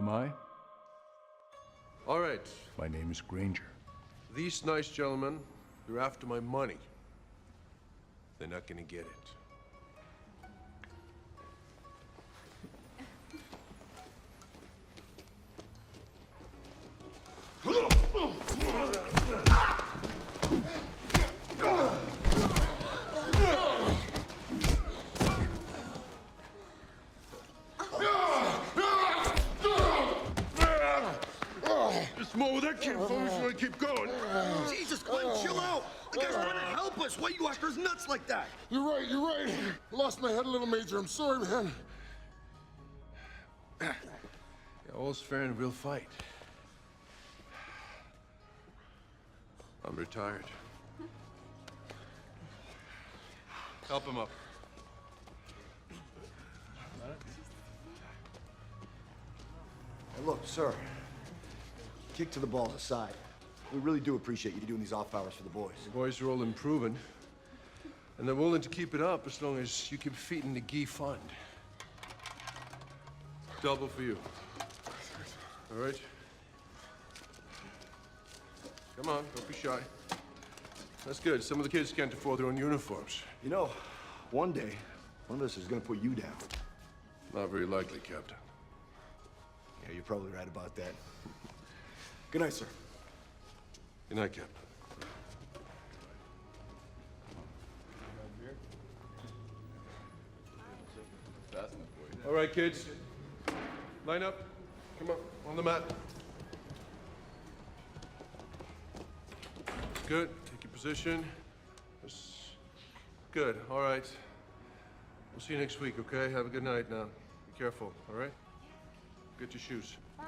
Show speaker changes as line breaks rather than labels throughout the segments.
am I?
All right.
My name is Granger.
These nice gentlemen, they're after my money. They're not gonna get it. Just more with that kid before we should keep going.
Jesus, Glenn, chill out. The guy's trying to help us. Why you after his nuts like that?
You're right, you're right. Lost my head a little, Major. I'm sorry, man.
Yeah, all's fair in a real fight. I'm retired. Help him up.
Hey, look, sir. Kick to the balls aside. We really do appreciate you doing these off hours for the boys.
The boys are all improving. And they're willing to keep it up as long as you keep feeding the Gee fund. Double for you. All right? Come on, don't be shy. That's good. Some of the kids can't afford their own uniforms.
You know, one day, one of us is gonna put you down.
Not very likely, Captain.
Yeah, you're probably right about that. Good night, sir.
Good night, Captain. All right, kids. Line up. Come on the mat. Good. Take your position. Good. All right. We'll see you next week, okay? Have a good night now. Be careful, all right? Get your shoes.
Bye.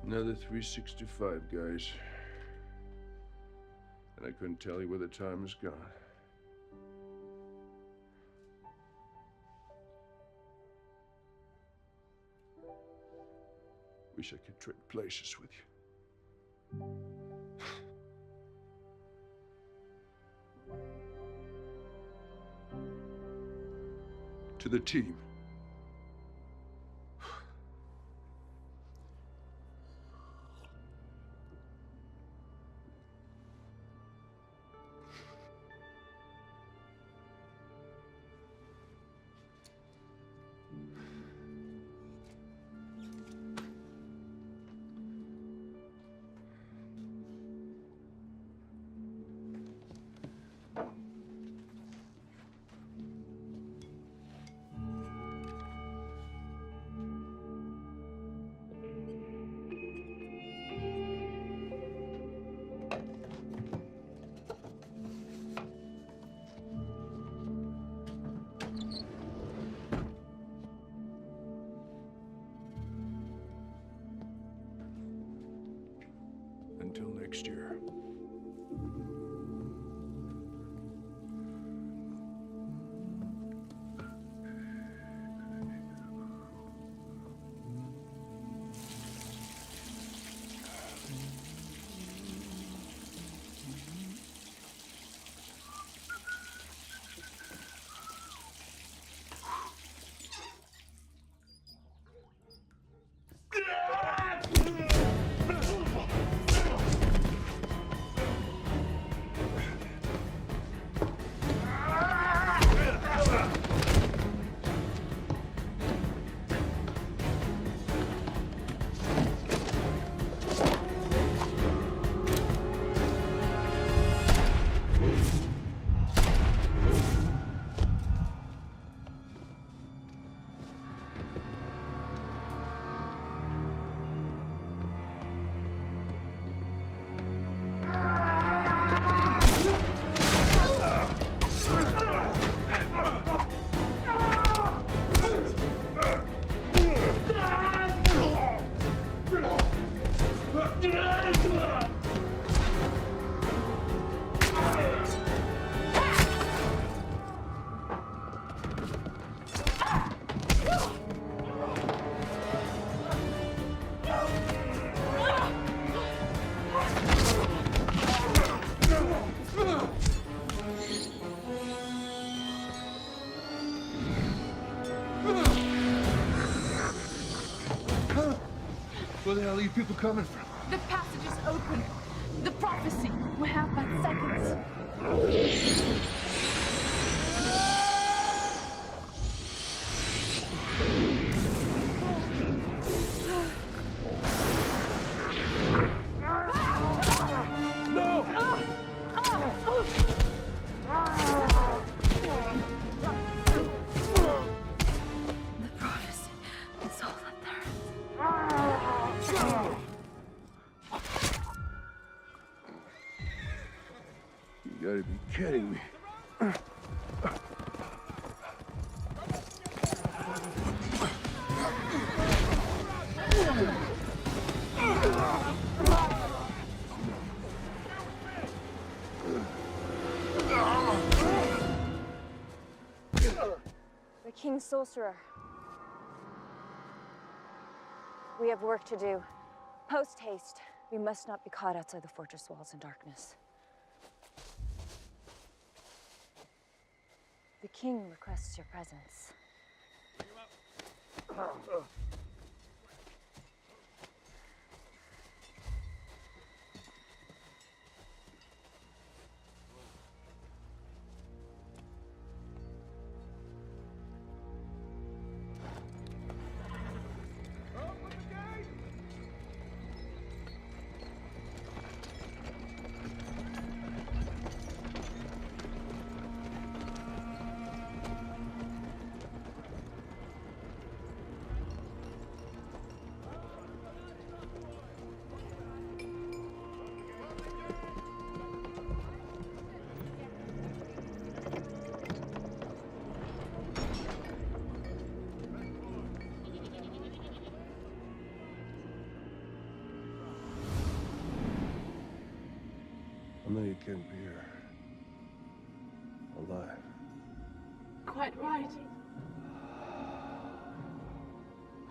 Another 365, guys. And I couldn't tell you where the time has gone. Wish I could trade places with you. To the team. Until next year. Where the hell are you people coming from?
The passage is open. The prophecy. We have but seconds. The prophecy is all that there is.
You gotta be kidding me.
The King's Sorcerer. We have work to do. Post haste. We must not be caught outside the fortress walls in darkness. The King requests your presence.
can't be here. Alive.
Quite right.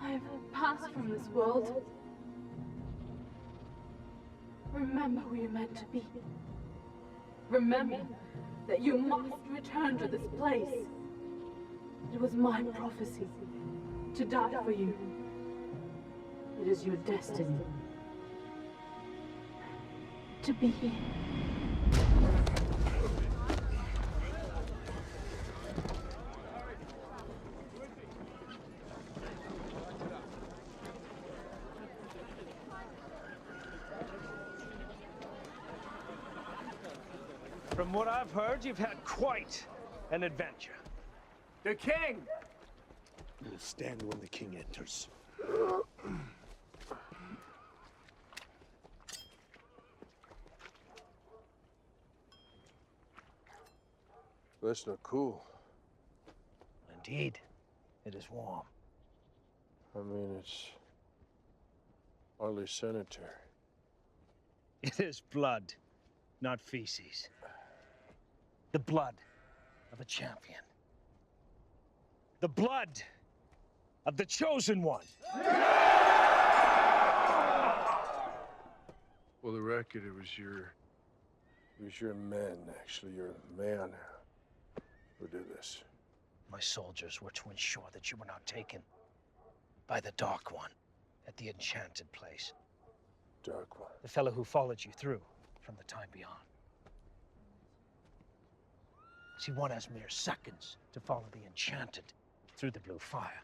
I have passed from this world. Remember who you're meant to be. Remember that you must return to this place. It was my prophecy to die for you. It is your destiny to be here.
From what I've heard, you've had quite an adventure. The king!
We'll stand when the king enters.
That's not cool.
Indeed, it is warm.
I mean, it's hardly sanitary.
It is blood, not feces. The blood of a champion. The blood of the chosen one.
Well, the record, it was your men, actually, your man who did this.
My soldiers were to ensure that you were not taken by the Dark One at the enchanted place.
Dark One.
The fellow who followed you through from the time beyond. See, one has mere seconds to follow the enchanted through the blue fire.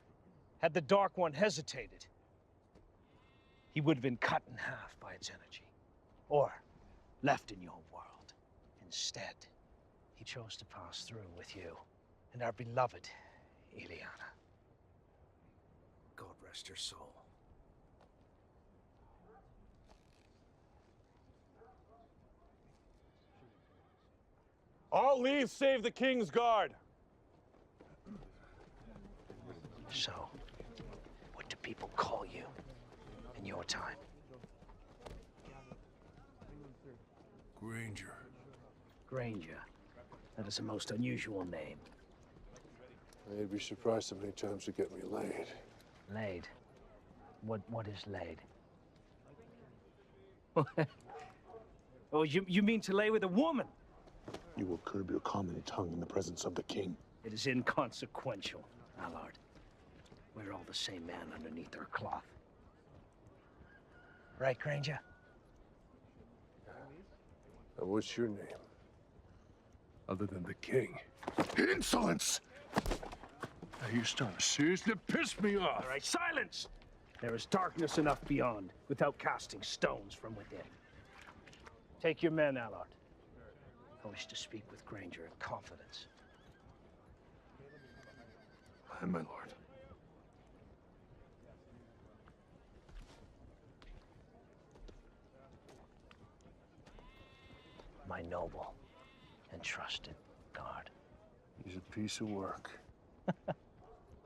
Had the Dark One hesitated, he would have been cut in half by its energy, or left in your world. Instead, he chose to pass through with you and our beloved Ileana. God rest her soul.
All leave save the king's guard.
So, what do people call you in your time?
Granger.
Granger. That is a most unusual name.
You'd be surprised how many times they get me laid.
Laid. What is laid? Oh, you mean to lay with a woman?
You will curb your common tongue in the presence of the king.
It is inconsequential, Allard. We're all the same man underneath our cloth. Right, Granger?
And what's your name? Other than the king.
Insolence!
Now you're starting to seriously piss me off.
All right, silence! There is darkness enough beyond without casting stones from within. Take your men, Allard. I wish to speak with Granger in confidence.
Aye, my lord.
My noble and trusted guard.
He's a piece of work.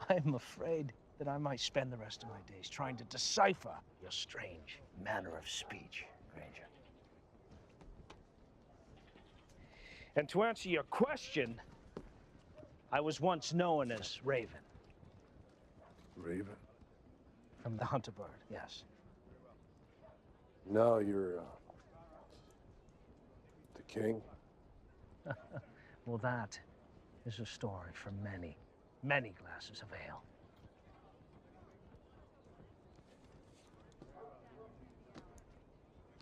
I'm afraid that I might spend the rest of my days trying to decipher your strange manner of speech, Granger. And to answer your question, I was once known as Raven.
Raven?
From the hunter bird, yes.
Now you're, the king?
Well, that is a story for many, many glasses of ale.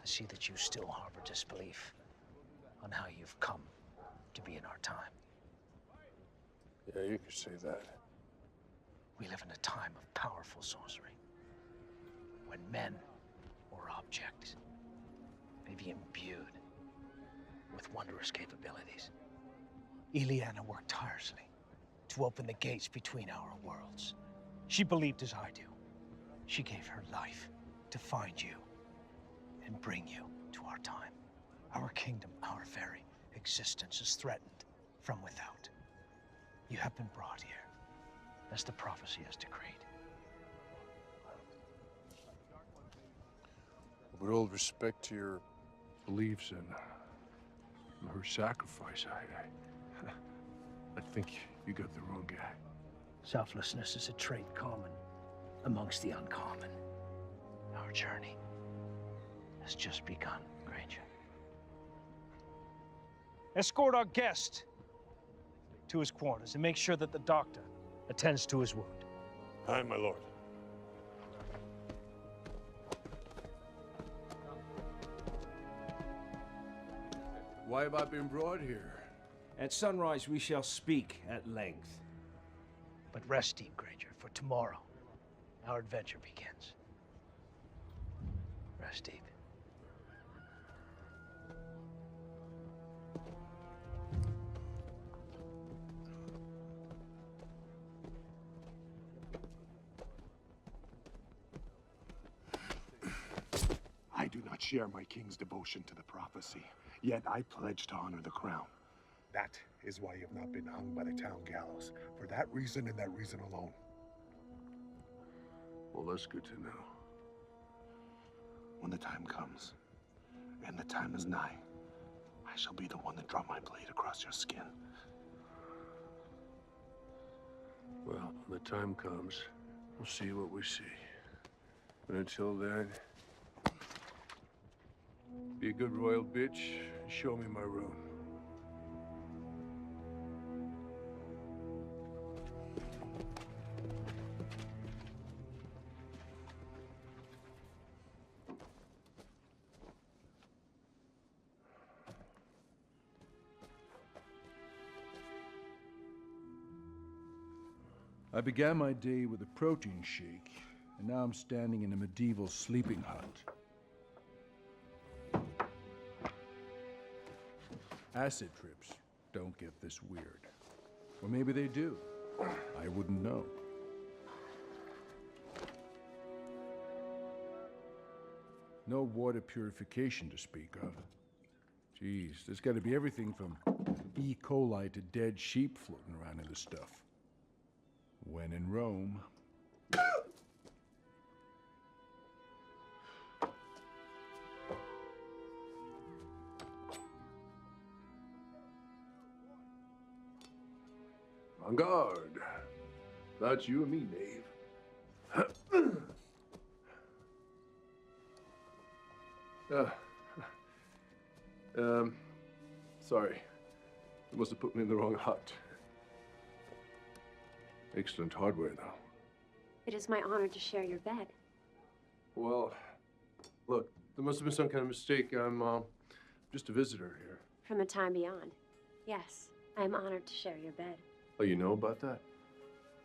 I see that you still harbor disbelief on how you've come to be in our time.
Yeah, you could say that.
We live in a time of powerful sorcery, when men or objects may be imbued with wondrous capabilities. Ileana worked tirelessly to open the gates between our worlds. She believed as I do. She gave her life to find you and bring you to our time. Our kingdom, our very existence is threatened from without. You have been brought here, as the prophecy has decreed.
With all respect to your beliefs and Her sacrifice, I think you got the wrong guy.
Selflessness is a trait common amongst the uncommon. Our journey has just begun, Granger. Escort our guest to his quarters and make sure that the doctor attends to his wound.
Aye, my lord.
Why have I been brought here?
At sunrise, we shall speak at length.
But rest deep, Granger, for tomorrow, our adventure begins. Rest deep.
I do not share my king's devotion to the prophecy, yet I pledge to honor the crown. That is why you have not been hung by the town gallows. For that reason and that reason alone.
Well, that's good to know.
When the time comes, and the time is nigh, I shall be the one to draw my blade across your skin.
Well, when the time comes, we'll see what we see. But until then, be a good royal bitch and show me my room.
I began my day with a protein shake, and now I'm standing in a medieval sleeping hut. Acid trips don't get this weird. Or maybe they do. I wouldn't know. No water purification to speak of. Jeez, there's got to be everything from E. coli to dead sheep floating around in this stuff. When in Rome.
On guard. That's you and me, knave. Sorry. You must have put me in the wrong hut. Excellent hardware, though.
It is my honor to share your bed.
Well, look, there must have been some kind of mistake. I'm just a visitor here.
From the time beyond. Yes, I am honored to share your bed.
Oh, you know about that?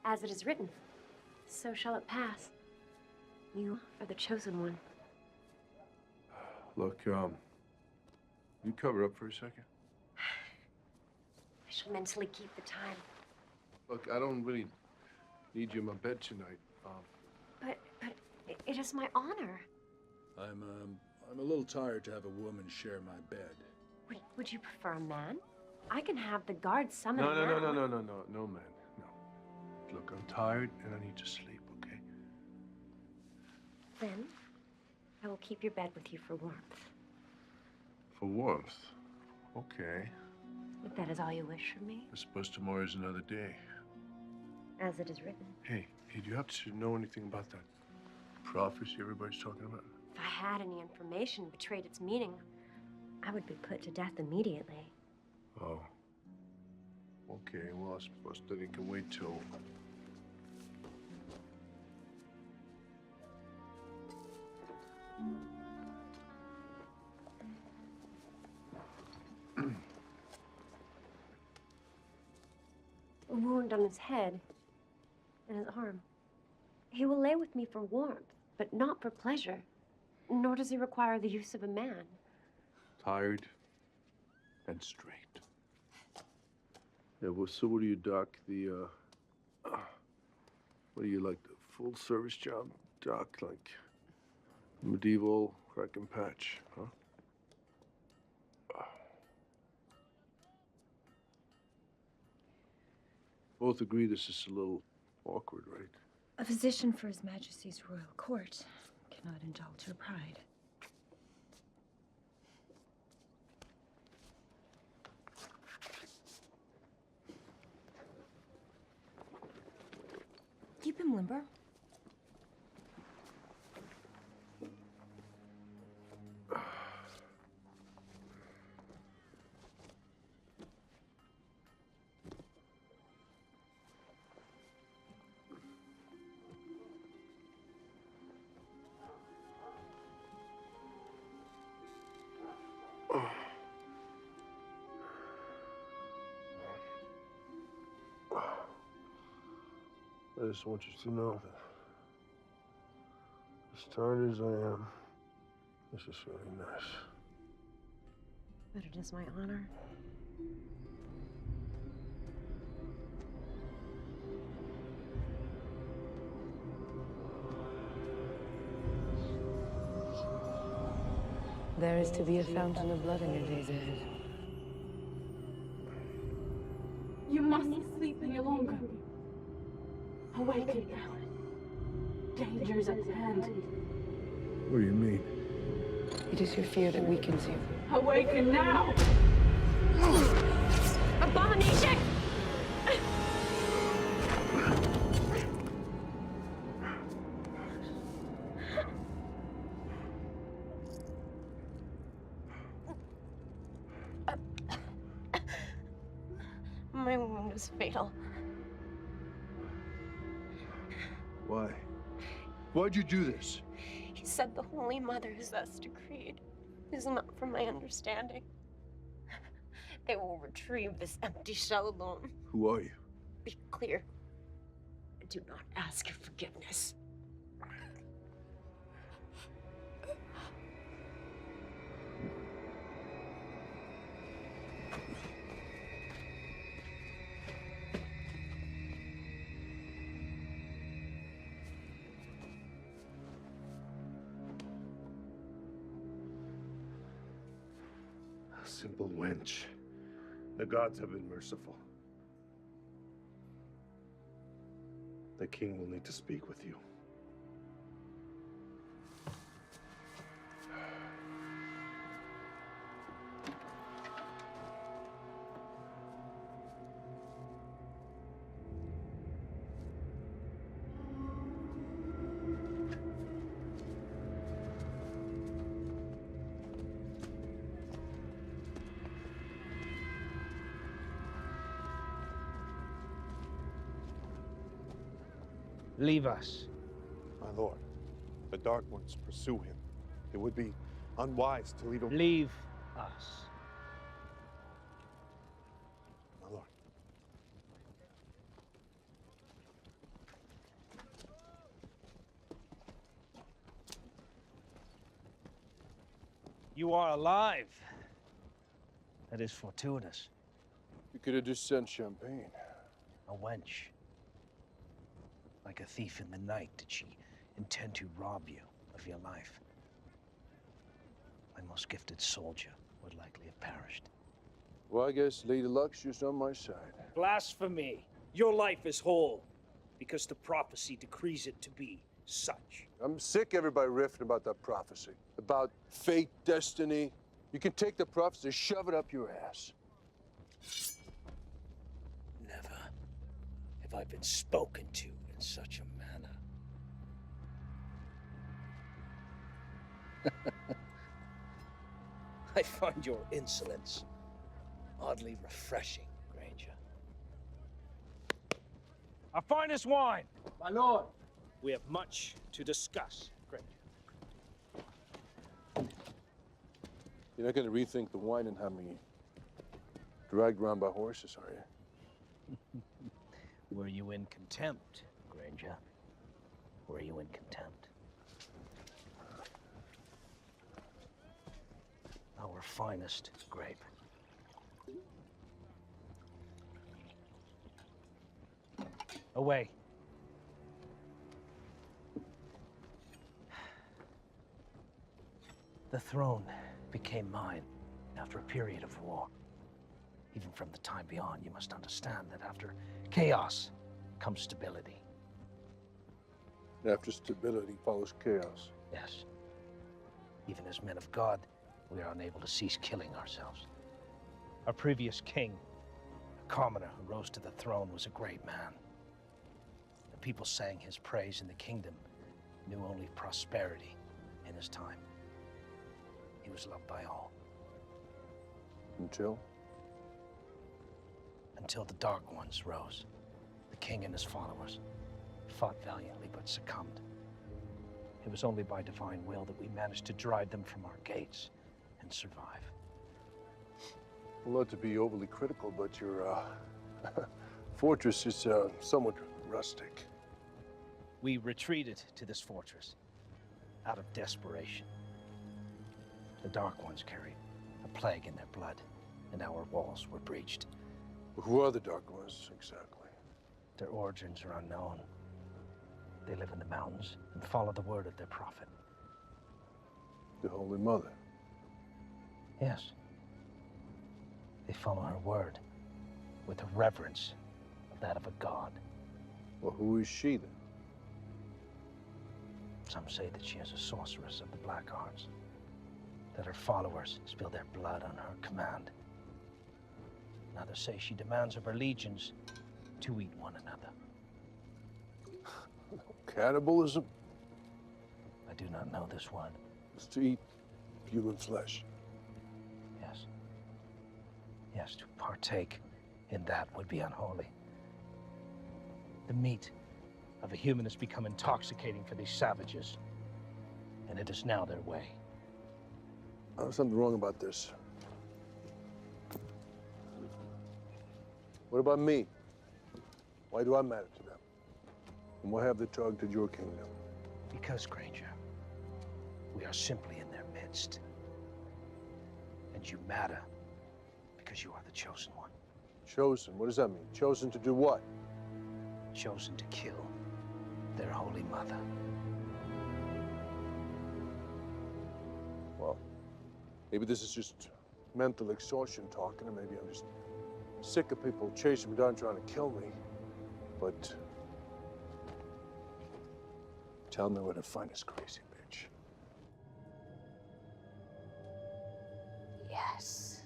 As it is written, so shall it pass. You are the chosen one.
Look, you cover up for a second?
I shall mentally keep the time.
Look, I don't really need you in my bed tonight.
But it is my honor.
I'm a little tired to have a woman share my bed.
Would you prefer a man? I can have the guards summon
No,
him now.
no, man, no. Look, I'm tired and I need to sleep, okay?
Then, I will keep your bed with you for warmth.
For warmth? Okay.
If that is all you wish from me.
I suppose tomorrow's another day.
As it is written.
Hey, do you happen to know anything about that prophecy everybody's talking about?
If I had any information that betrayed its meaning, I would be put to death immediately.
Oh. Okay, well, I suppose that it can wait till...
A wound on his head and his arm. He will lay with me for warmth, but not for pleasure. Nor does he require the use of a man.
Tired and straight. Yeah, well, so what do you, Doc? What do you like, the full service job, Doc? Like medieval crack and patch, huh? Both agree this is a little awkward, right?
A physician for His Majesty's royal court cannot indulge her pride. Keep him limber.
I just want you to know that as tired as I am, this is really nice.
But it is my honor.
There is to be a fountain of blood in your days ahead. You mustn't sleep any longer. Awaken now. Danger is at hand.
What do you mean?
It is your fear that weakens you. Awaken now!
Abomination! My wound was fatal.
Why? Why'd you do this?
He said the Holy Mother has thus decreed. It is not from my understanding. They will retrieve this empty shell alone.
Who are you?
Be clear. I do not ask your forgiveness.
Simple wench. The gods have been merciful. The king will need to speak with you.
Leave us.
My lord, the Dark Ones pursue him. It would be unwise to leave him.
Leave us.
My lord.
You are alive. That is fortuitous.
You could have just sent champagne.
A wench. Like a thief in the night, did she intend to rob you of your life? My most gifted soldier would likely have perished.
Well, I guess Lady Luck's just on my side.
Blasphemy. Your life is whole, because the prophecy decrees it to be such.
I'm sick of everybody riffing about that prophecy. About fate, destiny. You can take the prophecy, shove it up your ass.
Never have I been spoken to in such a manner. I find your insolence oddly refreshing, Granger. Our finest wine!
My lord!
We have much to discuss, Granger.
You're not gonna rethink the wine and have me dragged around by horses, are you?
Were you in contempt, Granger? Were you in contempt? Our finest grape. Away. The throne became mine after a period of war. Even from the time beyond, you must understand that after chaos comes stability.
After stability follows chaos.
Yes. Even as men of God, we are unable to cease killing ourselves. Our previous king, a commoner who rose to the throne, was a great man. The people sang his praise, and the kingdom knew only prosperity in his time. He was loved by all.
Until?
Until the Dark Ones rose. The king and his followers fought valiantly but succumbed. It was only by divine will that we managed to drive them from our gates and survive.
Well, not to be overly critical, but your fortress is somewhat rustic.
We retreated to this fortress out of desperation. The Dark Ones carried a plague in their blood, and our walls were breached.
Who are the Dark Ones, exactly?
Their origins are unknown. They live in the mountains and follow the word of their prophet.
The Holy Mother?
Yes. They follow her word with a reverence of that of a god.
Well, who is she, then?
Some say that she is a sorceress of the black arts, that her followers spill their blood on her command. And others say she demands of her legions to eat one another.
Cannibalism?
I do not know this word.
It's to eat human flesh.
Yes. Yes, to partake in that would be unholy. The meat of a human has become intoxicating for these savages, and it is now their way.
There's something wrong about this. What about me? Why do I matter to them? And why have they targeted your kingdom?
Because, Granger, we are simply in their midst. And you matter because you are the chosen one.
Chosen? What does that mean? Chosen to do what?
Chosen to kill their holy mother.
Well, maybe this is just mental exhaustion talking, or maybe I'm just sick of people chasing me down trying to kill me. But tell me where to find this crazy bitch.
Yes.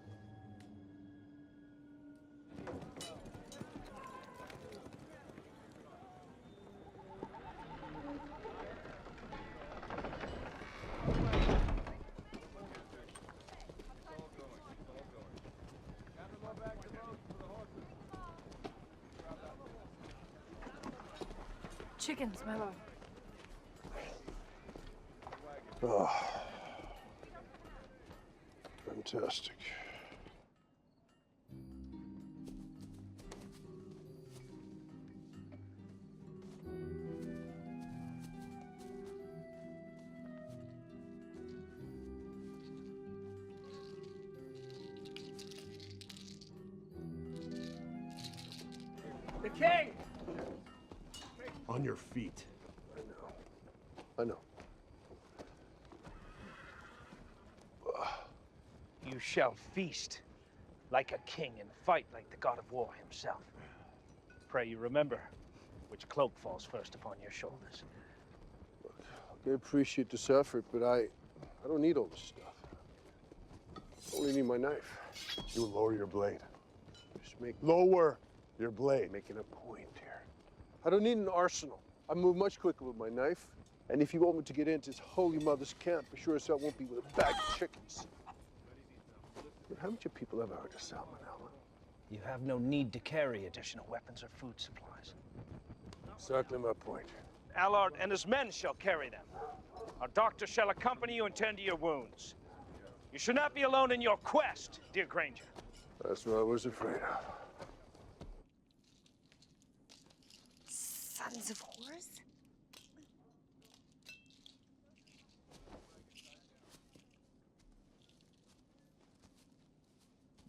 Chickens, my lord.
Oh, fantastic.
The king!
On your feet.
I know.
You shall feast like a king and fight like the god of war himself. Pray you remember which cloak falls first upon your shoulders.
Look, I appreciate this effort, but I don't need all this stuff. I only need my knife.
You lower your blade.
Just
Lower your blade.
making a point here. I don't need an arsenal. I move much quicker with my knife. And if you want me to get into this holy mother's camp, for sure as hell won't be with a bag of chickens. But haven't you people ever heard of salmonella?
You have no need to carry additional weapons or food supplies.
Exactly my point.
Allard and his men shall carry them. Our doctor shall accompany you and tend to your wounds. You should not be alone in your quest, dear Granger.
That's what I was afraid of.
Sons of whores?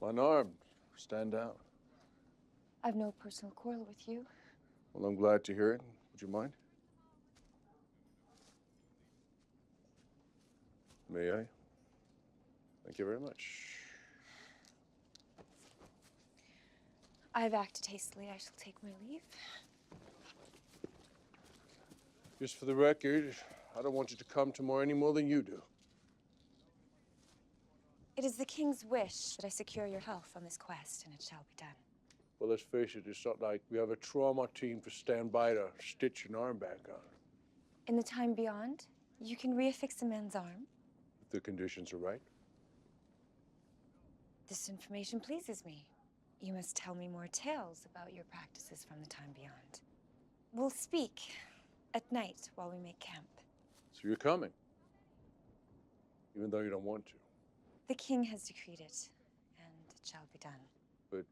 Unarmed. Stand down.
I've no personal quarrel with you.
Well, I'm glad to hear it. Would you mind? May I? Thank you very much.
I've acted hastily. I shall take my leave.
Just for the record, I don't want you to come tomorrow any more than you do.
It is the king's wish that I secure your health on this quest, and it shall be done.
Well, let's face it, it's not like we have a trauma team to stand by to stitch an arm back on.
In the time beyond, you can reaffix a man's arm.
If the conditions are right.
This information pleases me. You must tell me more tales about your practices from the time beyond. We'll speak at night while we make camp.
So you're coming, even though you don't want to.
The king has decreed it, and it shall be done.
But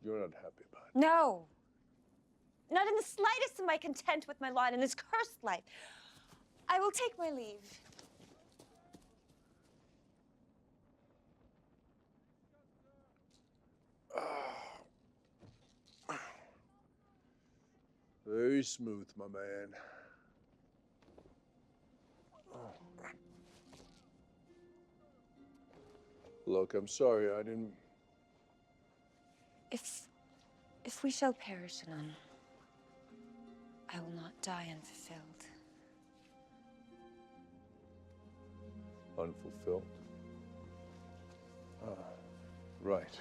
you're not happy about it.
No! Not in the slightest am I content with my lot in this cursed life. I will take my leave.
Very smooth, my man. Look, I'm sorry, I didn't...
If we shall perish, Anon, I will not die unfulfilled.
Unfulfilled? Right.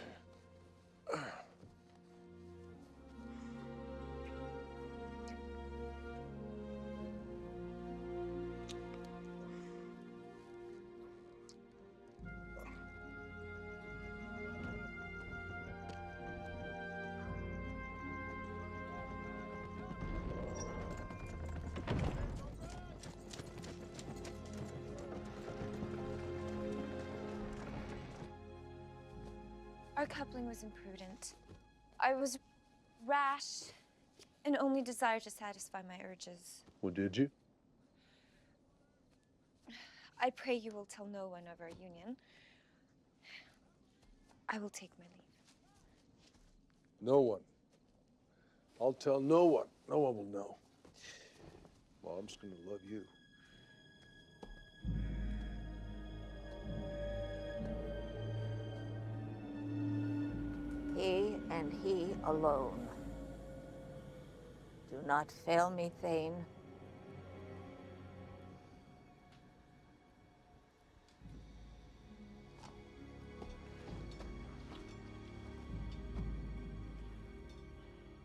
Our coupling was imprudent. I was rash and only desired to satisfy my urges.
Well, did you?
I pray you will tell no one of our union. I will take my leave.
No one. I'll tell no one. No one will know. Mom's gonna love you.
He and he alone. Do not fail me, Thane.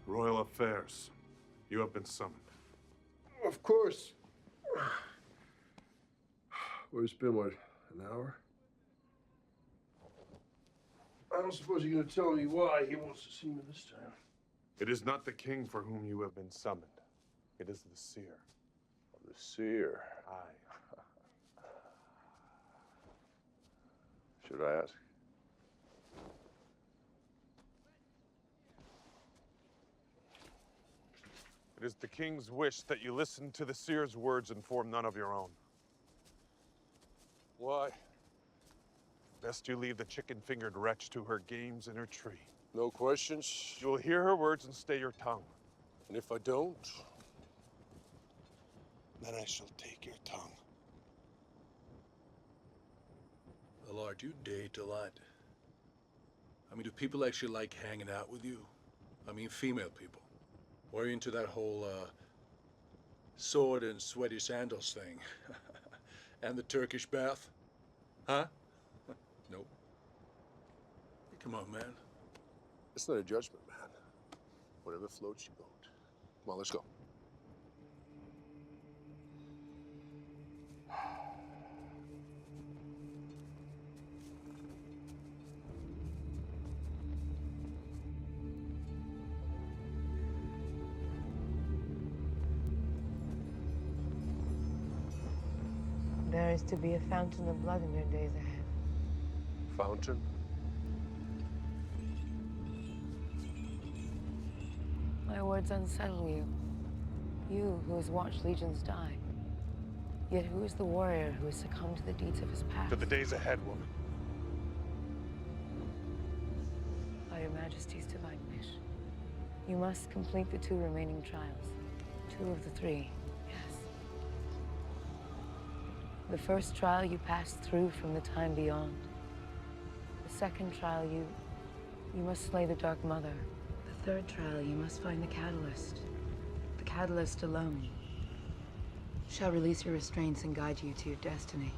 Royal affairs. You have been summoned.
Of course. Well, it's been, what, an hour? I don't suppose you're going to tell me why he wants to see me this time.
It is not the king for whom you have been summoned. It is the seer.
Oh, the seer.
Aye.
Should I ask?
It is the king's wish that you listen to the seer's words and form none of your own.
Why?
Best you leave the chicken-fingered wretch to her games in her tree.
No questions?
You will hear her words and stay your tongue.
And if I don't?
Then I shall take your tongue.
Well, Lord, you date a lot. I mean, do people actually like hanging out with you? I mean, female people. Or are you into that whole, sword and sweaty sandals thing? And the Turkish bath? Huh? Nope. Come on, man.
It's not a judgment, man. Whatever floats your boat. Come on, let's go.
There is to be a fountain of blood in your days ahead.
Fountain?
My words unsettle you. You who has watched legions die. Yet who is the warrior who has succumbed to the deeds of his past?
To the days ahead, woman.
By your Majesty's divine wish. You must complete the 2 remaining trials. 2 of the 3, yes. The first trial you passed through from the time beyond. The second trial you must slay the Dark Mother. The third trial you must find the Catalyst. The Catalyst alone shall release your restraints and guide you to your destiny.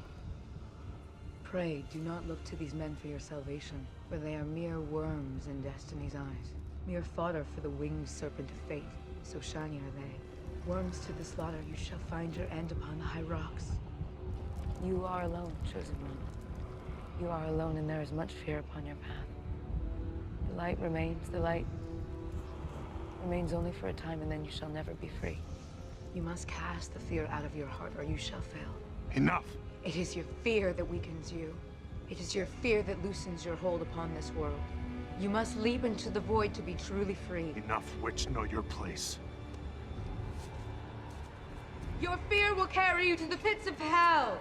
Pray, do not look to these men for your salvation, for they are mere worms in Destiny's eyes.
Mere fodder for the winged serpent of fate, so shiny are they. Worms to the slaughter, you shall find your end upon the high rocks. You are alone, chosen one. You are alone, and there is much fear upon your path. The light remains, the light remains only for a time, and then you shall never be free. You must cast the fear out of your heart, or you shall fail.
Enough!
It is your fear that weakens you. It is your fear that loosens your hold upon this world. You must leap into the void to be truly free.
Enough, witch. Know your place.
Your fear will carry you to the pits of hell!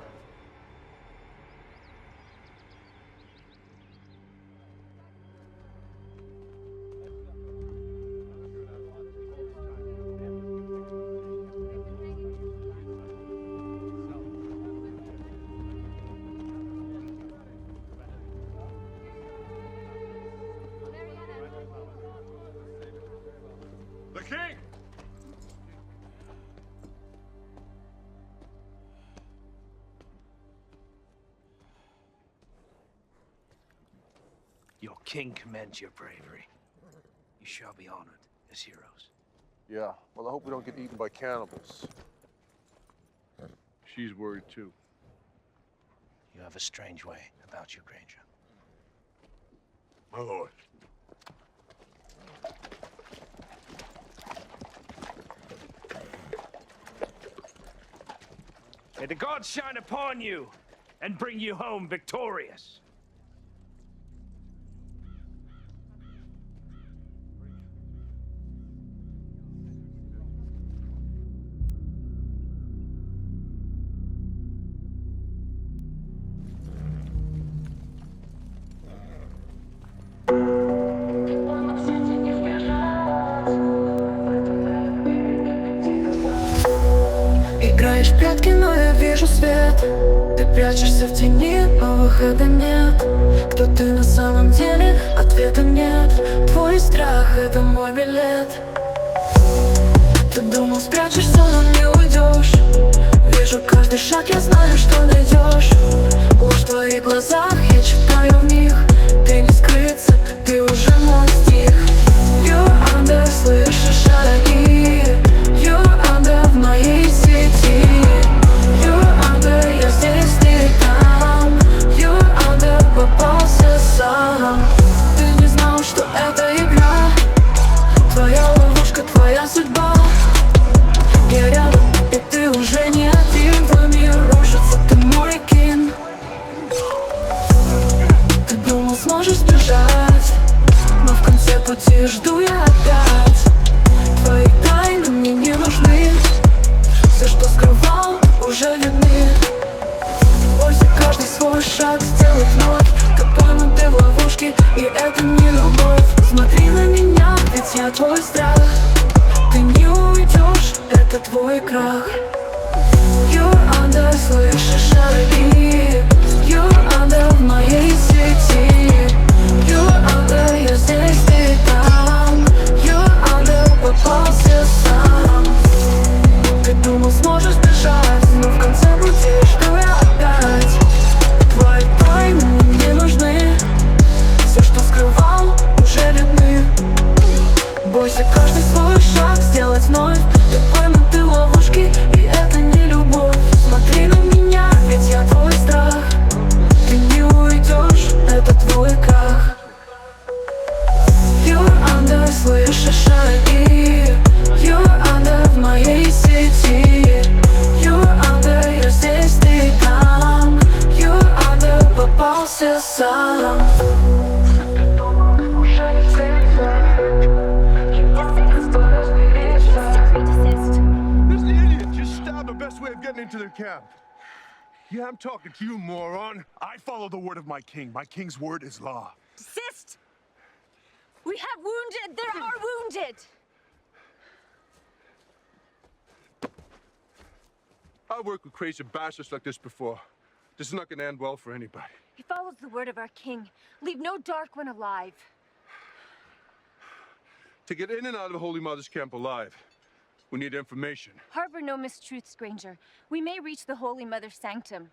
The king!
Your king commends your bravery. You shall be honored as heroes.
Yeah, well, I hope we don't get eaten by cannibals.
She's worried too.
You have a strange way about you, Granger.
My lord.
May the gods shine upon you and bring you home victorious.
Играешь в прятки, но я вижу свет. Ты прячешься в тени, но выхода нет. Кто ты на самом деле? Ответа нет. Твой страх — это мой билет. Ты думал, спрячешься, но не уйдешь. Вижу каждый шаг, я знаю, что найдешь. Ложь в твоих глазах, я читаю в них. Ты не скрыться, ты уже мой стих. You're under, слышишь шаги. You're under в моей сети. You're under, я здесь, ты там. You're under, попался сам. Ты не знал, что это игра. Твоя ловушка, твоя судьба. Я рядом, и ты уже не один. Твой мир рушится, ты мой кин. Ты думал, сможешь сбежать, но в конце пути жду я опять. Твои тайны мне не нужны. Все, что скрывал, уже видны. Бойся каждый свой шаг сделать вновь. Как пойман ты в ловушке, и это не любовь. Смотри на меня, ведь я твой страх. Ты не уйдешь, это твой крах. You're under, слышишь шаги. You're under в моей сети. You're under, я здесь, ты там. You're under, попался сам. Ты думал, сможешь бежать, но в конце пути жду я опять. Твои тайны мне не нужны. Все, что скрывал, уже видны. Бойся каждый свой шаг сделать вновь. Ты пойман ты в ловушке, и это не любовь. Смотри на меня, ведь я твой страх. Ты не уйдешь, это твой крах. You're under, слышишь шаги. You're under в моей сети. You're under, я здесь, ты там. You're under, попался сам.
This idiot just stabbed the best way of getting into their camp. Yeah, I'm talking to you, moron. I follow the word of my king. My king's word is law.
Desist! We have wounded. There are wounded.
I've worked with crazy bastards like this before. This is not gonna end well for anybody.
He follows the word of our king. Leave no dark one alive.
To get in and out of the Holy Mother's camp alive, we need information.
Harbor no mistruths, Granger. We may reach the Holy Mother's sanctum,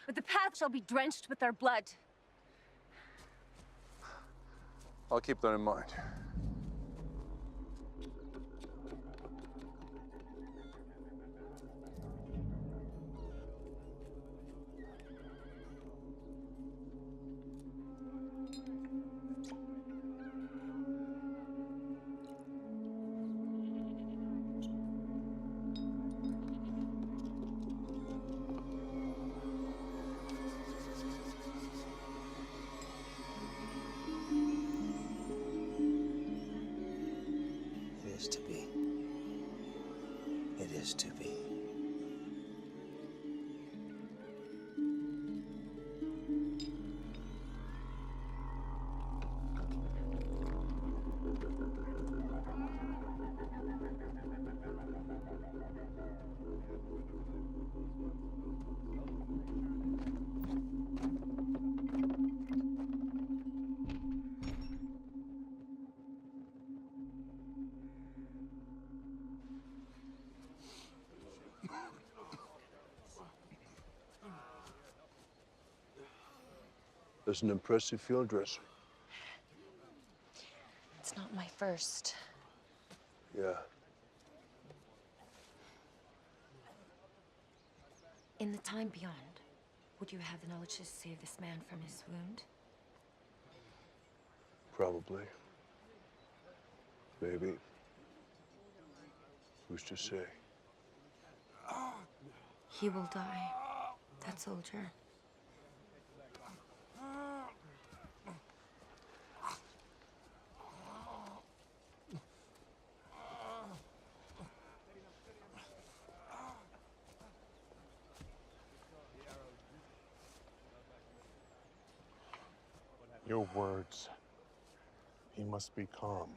but the path shall be drenched with our blood.
I'll keep that in mind. There's an impressive field dressing.
It's not my first.
Yeah.
In the time beyond, would you have the knowledge to save this man from his wound?
Probably. Maybe. Who's to say?
He will die, that soldier.
Your words. He must be calm.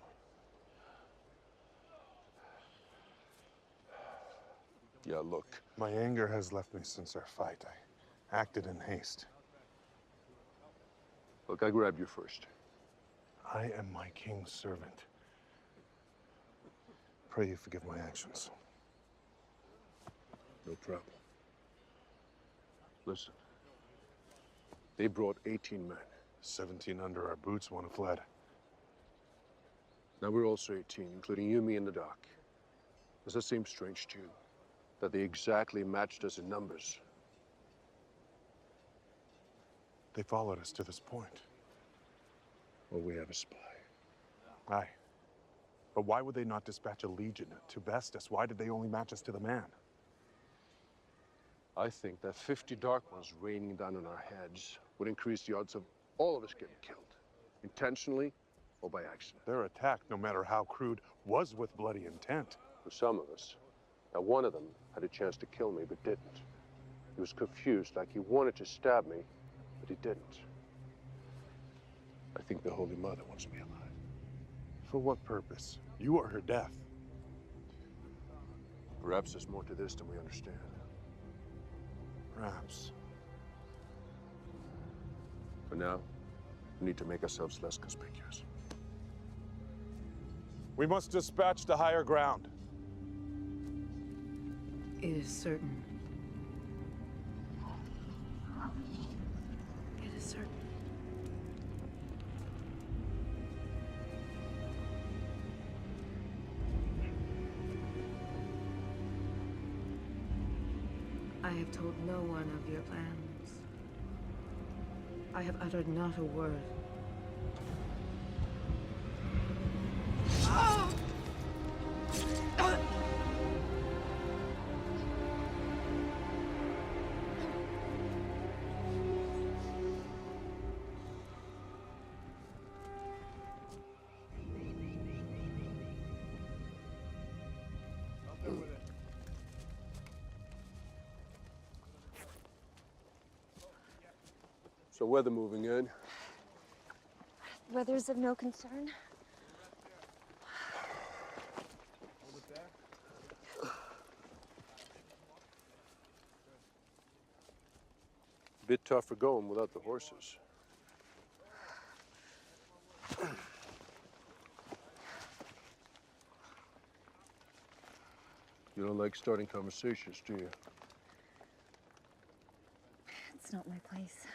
Yeah, look.
My anger has left me since our fight. I acted in haste.
Look, I grabbed you first.
I am my king's servant. Pray you forgive my actions.
No problem. Listen. They brought 18 men.
17 under our boots, one fled.
Now we're also 18, including you, me, and the doc. Does that seem strange to you? That they exactly matched us in numbers?
They followed us to this point.
Well, we have a spy.
Aye. But why would they not dispatch a legion to best us? Why did they only match us to the man?
I think that 50 Dark Ones raining down on our heads would increase the odds of all of us getting killed, intentionally or by accident.
Their attack, no matter how crude, was with bloody intent.
For some of us. Now, one of them had a chance to kill me, but didn't. He was confused, like he wanted to stab me, but he didn't. I think the Holy Mother wants me alive.
For what purpose? You are her death.
Perhaps there's more to this than we understand.
Perhaps.
For now, we need to make ourselves less conspicuous.
We must dispatch to higher ground.
It is certain. It is certain. I have told no one of your plans. I have uttered not a word.
So weather moving in.
Weather's of no concern.
A bit tougher going without the horses. You don't like starting conversations, do you?
It's not my place.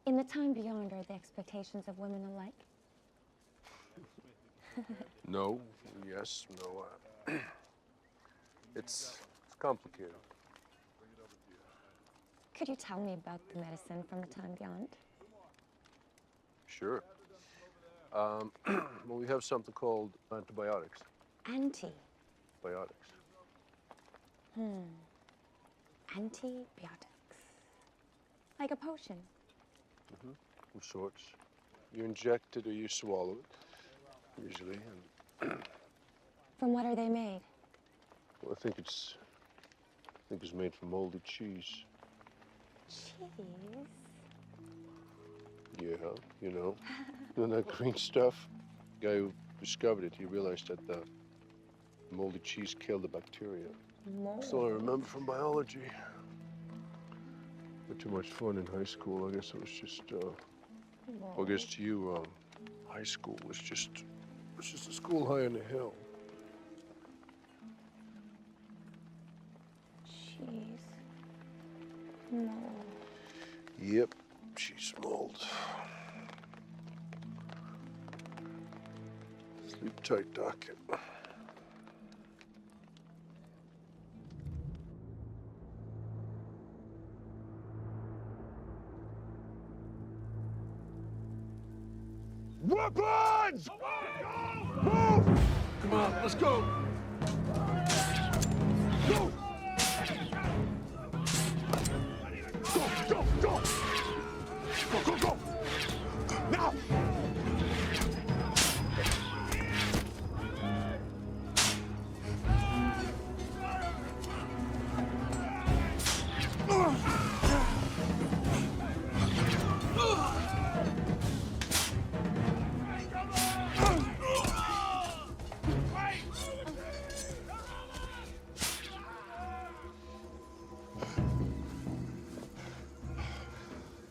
In the time beyond, are the expectations of women alike?
No, yes, no. It's complicated.
Could you tell me about the medicine from the time beyond?
Sure. Well, we have something called antibiotics.
Antibiotics. Antibiotics. Like a potion.
Of sorts. You inject it or you swallow it, usually. And
From what are they made?
well, I think it's made from moldy cheese.
Cheese?
Yeah, you know that green stuff. Guy who discovered it, he realized that the moldy cheese killed the bacteria. That's all I remember from biology. But too much fun in high school. I guess it was just, well, I guess to you, high school was just a school high on the hill.
Cheese. Mold.
Yep, she's mold. Sleep tight, Doc. Weapons! Move! Come on, let's go! Go! Go, go, go! Go, go, go! Now!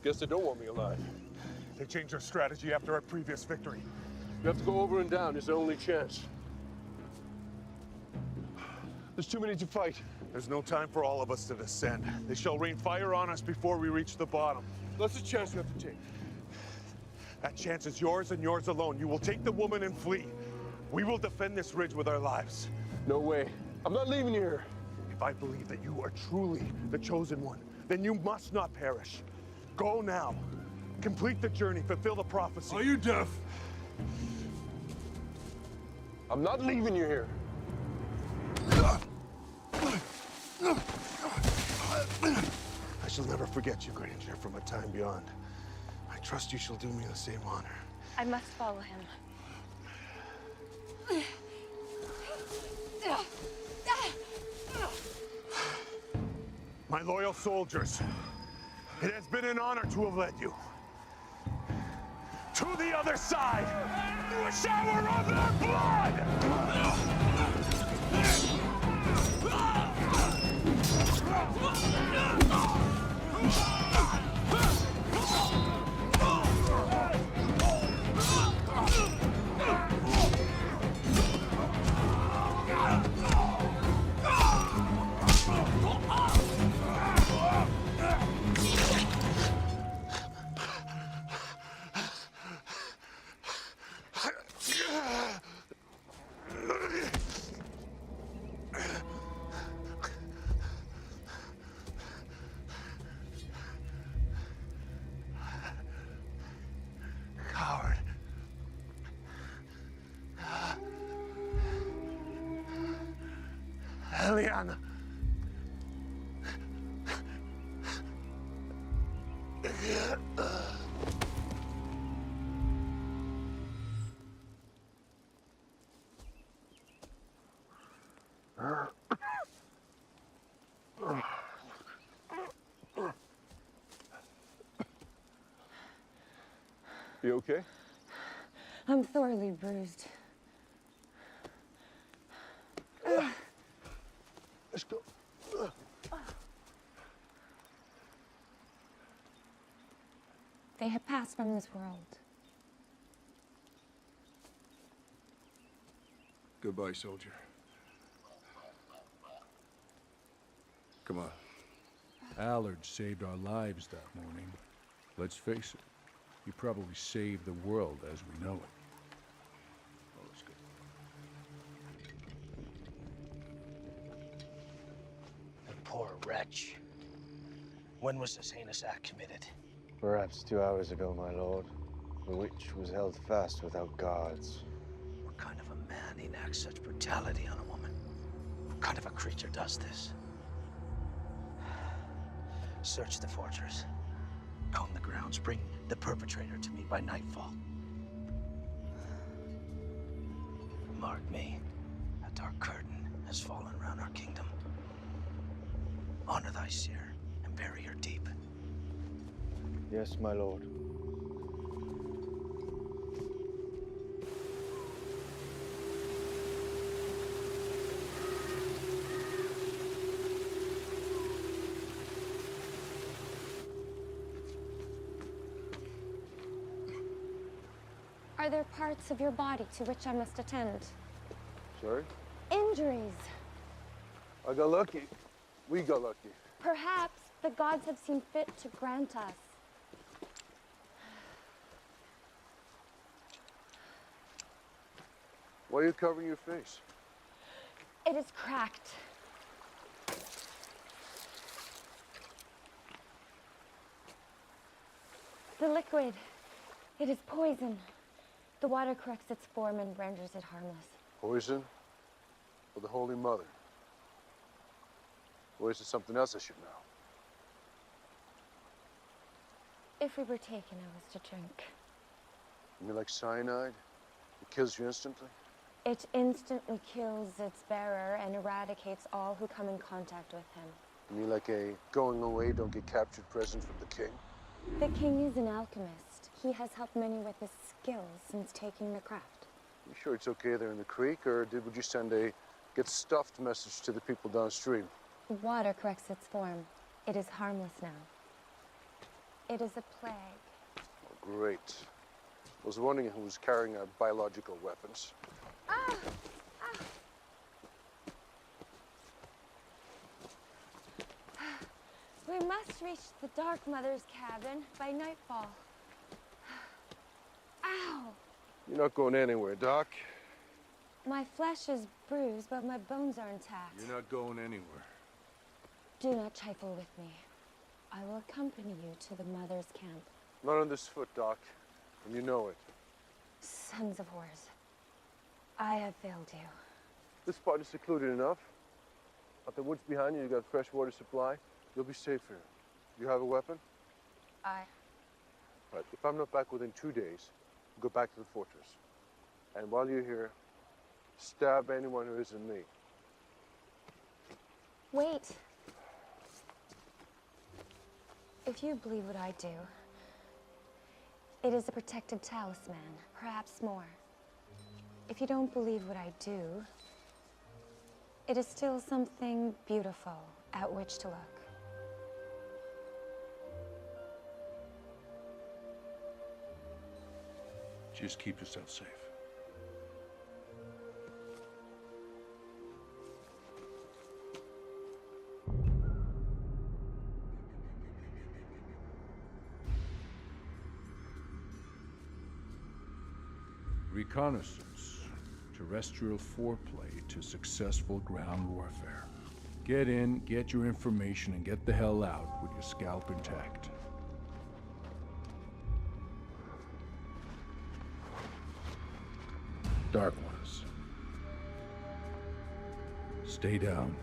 Guess they don't want me alive.
They changed their strategy after our previous victory.
You have to go over and down. It's the only chance. There's too many to fight.
There's no time for all of us to descend. They shall rain fire on us before we reach the bottom.
That's a chance we have to take.
That chance is yours and yours alone. You will take the woman and flee. We will defend this ridge with our lives.
No way. I'm not leaving you here.
If I believe that you are truly the chosen one, then you must not perish. Go now. Complete the journey. Fulfill the prophecy.
Are you deaf? I'm not leaving you here.
I shall never forget you, Granger, from a time beyond. I trust you shall do me the same honor.
I must follow him.
My loyal soldiers, it has been an honor to have led you to the other side, through a shower of their blood! Coward. Eliana.
You okay?
I'm thoroughly bruised.
Let's go.
They have passed from this world.
Goodbye, soldier. Come on. Allard saved our lives that morning. Let's face it, he probably saved the world as we know it. Oh, let's go.
The poor wretch. When was this heinous act committed?
Perhaps 2 hours ago, my lord. The witch was held fast without guards.
What kind of a man enacts such brutality on a woman? What kind of a creature does this? Search the fortress. Comb the grounds. Bring the perpetrator to me by nightfall. Mark me. A dark curtain has fallen around our kingdom. Honor thy seer and bury her deep.
Yes, my lord.
Are there parts of your body to which I must attend?
Sorry?
Injuries.
I got lucky. We got lucky.
Perhaps the gods have seen fit to grant us.
Why are you covering your face?
It is cracked. The liquid, it is poison. The water corrects its form and renders it harmless.
Poison? For the Holy Mother? Or is it something else I should know?
If we were taken, I was to drink.
You mean like cyanide? It kills you instantly?
It instantly kills its bearer and eradicates all who come in contact with him.
You mean like a going away, don't get captured present from the king?
The king is an alchemist. He has helped many with his skills since taking the craft.
You sure it's okay there in the creek, or would you send a get stuffed message to the people downstream?
The water corrects its form. It is harmless now. It is a plague.
Oh, great. I was wondering who was carrying out biological weapons.
Ah! We must reach the Dark Mother's cabin by nightfall. Ow!
You're not going anywhere, Doc.
My flesh is bruised, but my bones are intact.
You're not going anywhere.
Do not trifle with me. I will accompany you to the Mother's camp.
Not on this foot, Doc. And you know it.
Sons of whores. I have failed you.
This spot is secluded enough. Out the woods behind you, you got fresh water supply. You'll be safe here. You have a weapon?
I...
Right. If I'm not back within 2 days, go back to the fortress. And while you're here, stab anyone who isn't me.
Wait. If you believe what I do, it is a protective talisman, perhaps more. If you don't believe what I do, it is still something beautiful at which to look.
Just keep yourself safe. Reconnaissance. Terrestrial foreplay to successful ground warfare. Get in, get your information, and get the hell out with your scalp intact. Dark ones. Stay down.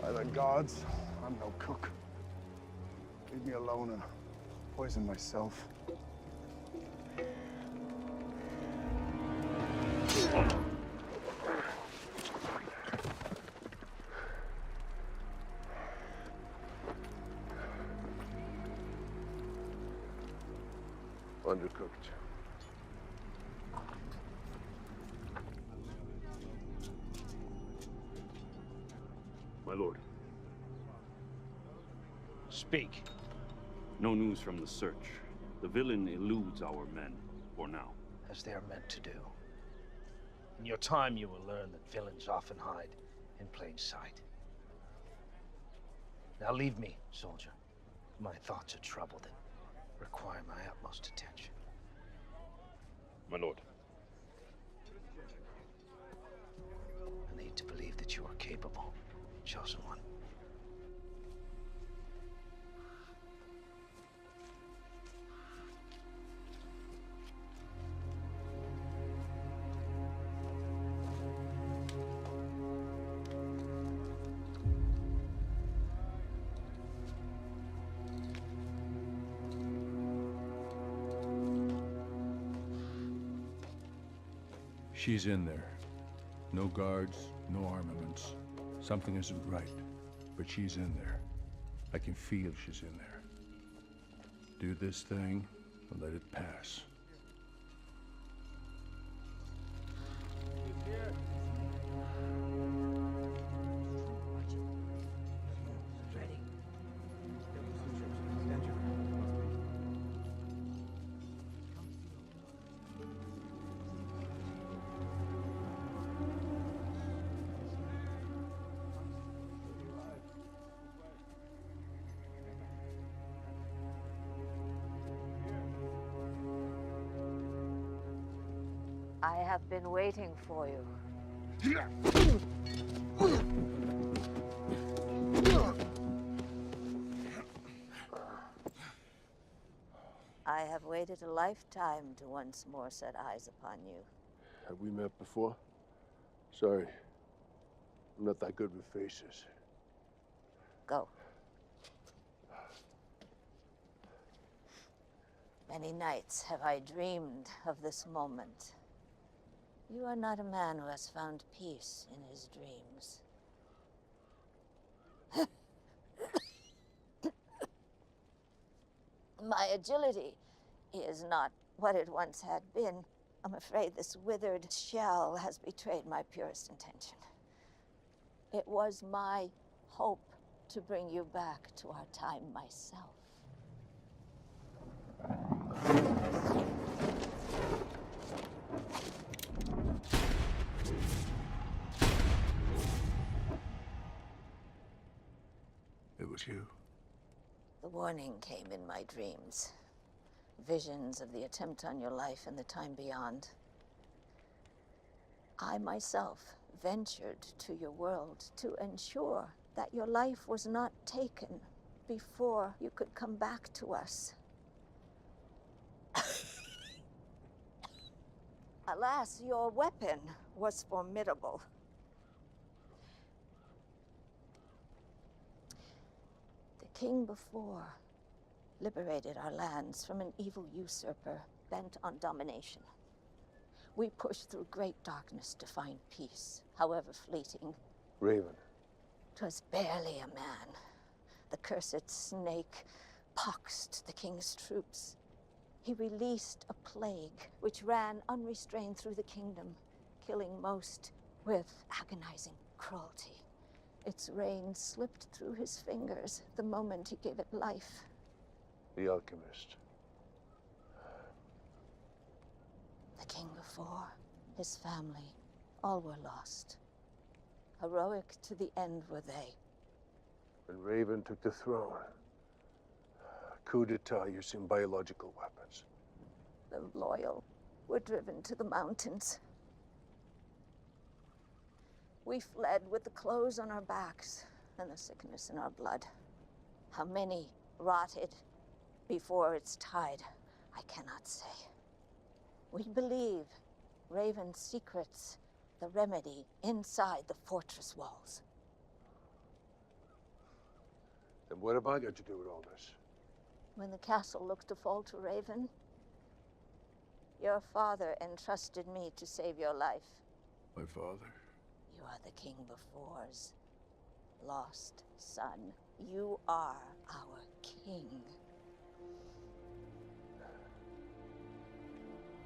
By the gods, I'm no cook. Leave me alone and poison myself.
Undercooked.
My lord.
Speak.
No news from the search. The villain eludes our men, for now.
As they are meant to do.
In your time, you will learn that villains often hide in plain sight. Now leave me, soldier. My thoughts are troubled and require my utmost attention.
My lord.
I need to believe that you are capable, chosen one.
She's in there. No guards, no armaments. Something isn't right, but she's in there. I can feel she's in there. Do this thing and let it pass.
I have been waiting for you. I have waited a lifetime to once more set eyes upon you.
Have we met before? Sorry. I'm not that good with faces.
Go. Many nights have I dreamed of this moment. You are not a man who has found peace in his dreams. My agility is not what it once had been. I'm afraid this withered shell has betrayed my purest intention. It was my hope to bring you back to our time myself.
It was you.
The warning came in my dreams. Visions of the attempt on your life and the time beyond. I myself ventured to your world to ensure that your life was not taken before you could come back to us. Alas, your weapon was formidable. The king before liberated our lands from an evil usurper bent on domination. We pushed through great darkness to find peace, however fleeting.
Raven.
'Twas barely a man. The cursed snake poxed the king's troops. He released a plague which ran unrestrained through the kingdom, killing most with agonizing cruelty. Its reign slipped through his fingers the moment he gave it life.
The alchemist.
The king before, his family, all were lost. Heroic to the end were they.
When Raven took the throne, coup d'etat using biological weapons.
The loyal were driven to the mountains. We fled with the clothes on our backs and the sickness in our blood. How many rotted before its tide, I cannot say. We believe Raven's secrets, the remedy inside the fortress walls.
Then what have I got to do with all this?
When the castle looked to fall to Raven, your father entrusted me to save your life.
My father?
You are the king before's lost son. You are our king.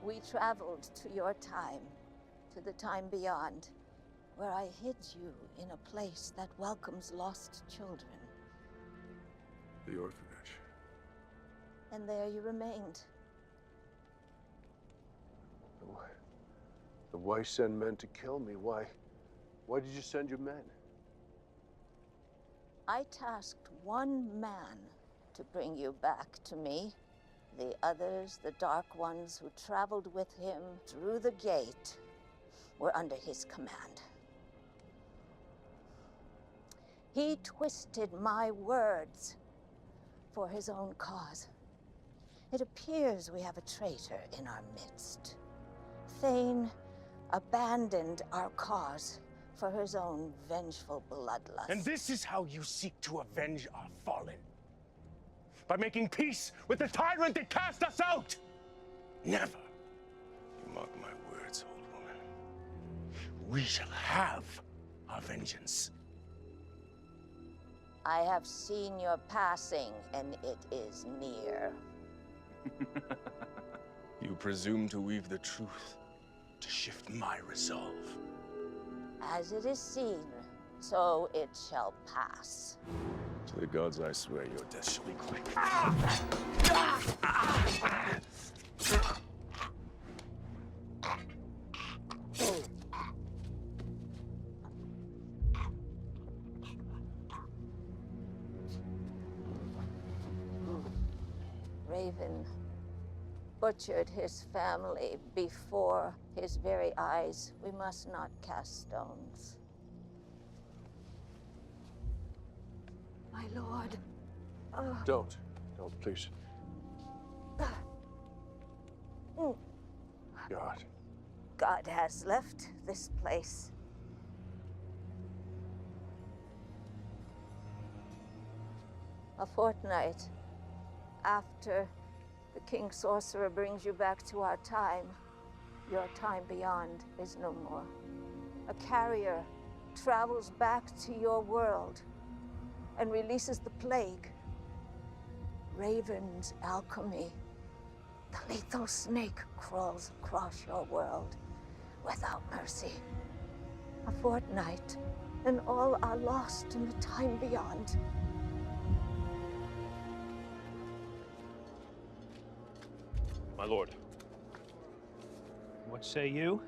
We traveled to your time, to the time beyond, where I hid you in a place that welcomes lost children.
The orphanage.
And there you remained.
Why send men to kill me? Why did you send your men?
I tasked one man to bring you back to me. The others, the Dark Ones who traveled with him through the gate, were under his command. He twisted my words for his own cause. It appears we have a traitor in our midst. Thane abandoned our cause for his own vengeful bloodlust.
And this is how you seek to avenge our fallen? By making peace with the tyrant that cast us out? Never.
You mark my words, old woman.
We shall have our vengeance.
I have seen your passing, and it is near.
You presume to weave the truth, to shift my resolve.
As it is seen, so it shall pass.
To the gods I swear your death shall be quick.
Raven butchered his family before his very eyes. We must not cast stones. My lord.
Don't, please. God.
God has left this place. A fortnight after the King Sorcerer brings you back to our time, your time beyond is no more. A carrier travels back to your world and releases the plague. Raven's alchemy. The lethal snake crawls across your world without mercy. A fortnight, and all are lost in the time beyond.
My lord. What say you?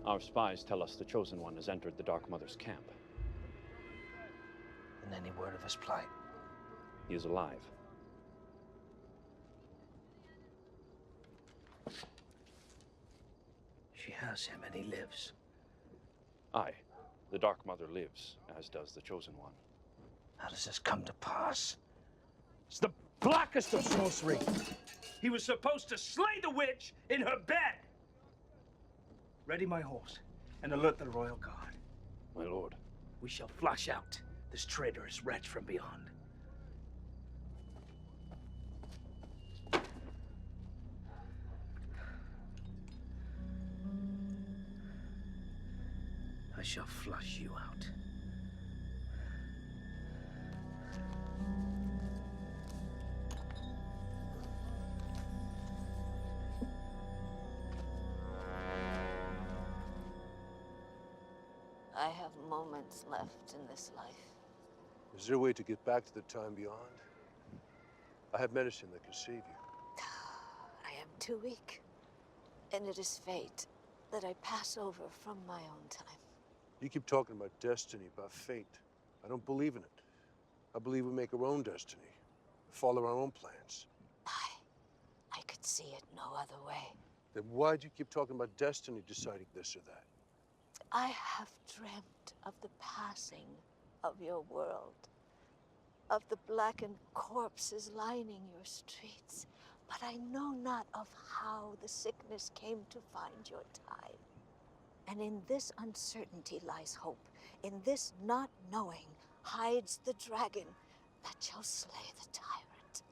Our spies tell us the Chosen One has entered the Dark Mother's camp.
And any word of his plight?
He is alive.
She has him and he lives.
Aye, the Dark Mother lives, as does the Chosen One.
How does this come to pass?
It's the blackest of sorcery. He was supposed to slay the witch in her bed. Ready my horse and alert the royal guard.
My lord.
We shall flush out this traitorous wretch from beyond. I shall flush you out.
I have moments left in this life.
Is there a way to get back to the time beyond? I have medicine that can save you.
I am too weak, and it is fate that I pass over from my own time.
You keep talking about destiny, about fate. I don't believe in it. I believe we make our own destiny, follow our own plans.
I could see it no other way.
Then why do you keep talking about destiny deciding this or that?
I have dreamt of the passing of your world, of the blackened corpses lining your streets, but I know not of how the sickness came to find your time. And in this uncertainty lies hope. In this not knowing hides the dragon that shall slay the tyrant.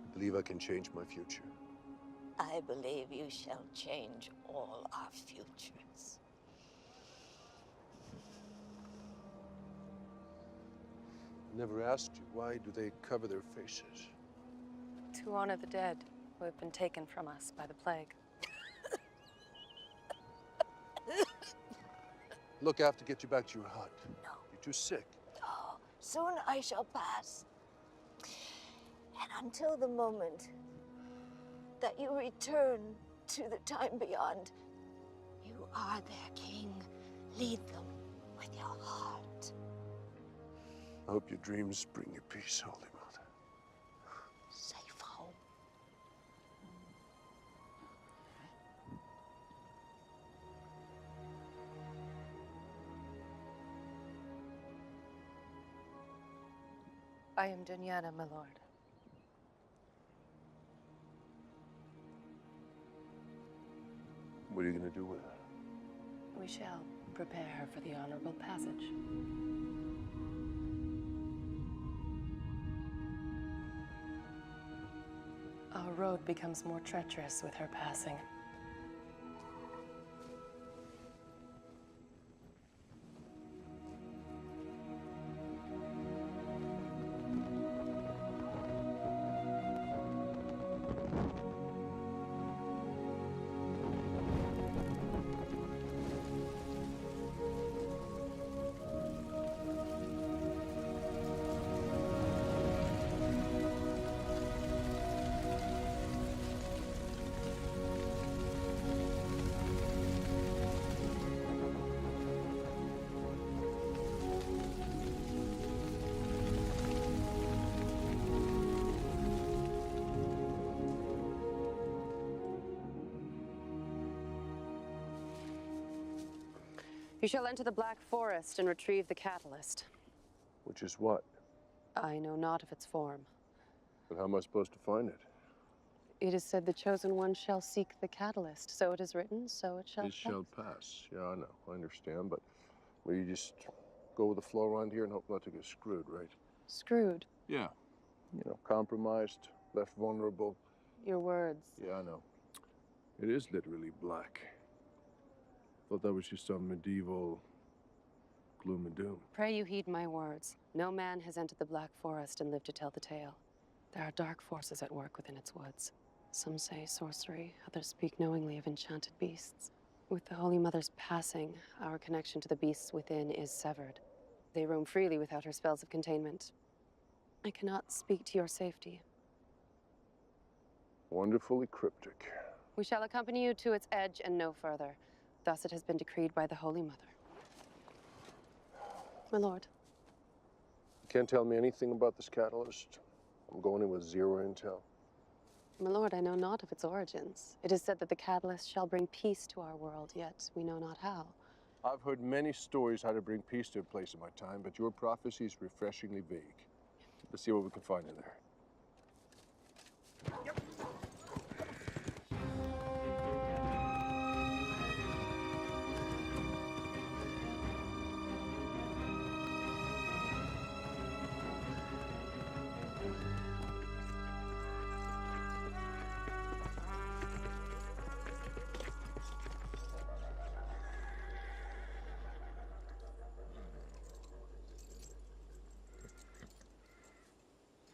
I believe I can change my future.
I believe you shall change all our futures.
I never asked you, why do they cover their faces?
To honor the dead who have been taken from us by the plague.
Look, I have to get you back to your hut. No. You're too sick.
Oh, soon I shall pass. And until the moment that you return to the time beyond, you are their king. Lead them with your heart.
I hope your dreams bring you peace, Holy Mother.
Safe home.
I am Dunyana, my lord.
What are you going to do with her?
We shall prepare her for the honorable passage. Our road becomes more treacherous with her passing. You shall enter the Black Forest and retrieve the catalyst.
Which is what?
I know not of its form.
But how am I supposed to find it?
It is said the Chosen One shall seek the catalyst. So it is written, so it shall pass.
It shall pass. Yeah, I know. I understand. But will you just go with the flow around here and hope not to get screwed, right?
Screwed?
Yeah. You know, compromised, left vulnerable.
Your words.
Yeah, I know. It is literally black. Thought that was just some medieval gloom and doom.
Pray you heed my words. No man has entered the Black Forest and lived to tell the tale. There are dark forces at work within its woods. Some say sorcery, others speak knowingly of enchanted beasts. With the Holy Mother's passing, our connection to the beasts within is severed. They roam freely without her spells of containment. I cannot speak to your safety.
Wonderfully cryptic.
We shall accompany you to its edge and no further. Thus it has been decreed by the Holy Mother. My lord.
You can't tell me anything about this catalyst. I'm going in with zero intel.
My lord, I know not of its origins. It is said that the catalyst shall bring peace to our world, yet we know not how.
I've heard many stories how to bring peace to a place in my time, but your prophecy is refreshingly vague. Let's see what we can find in there.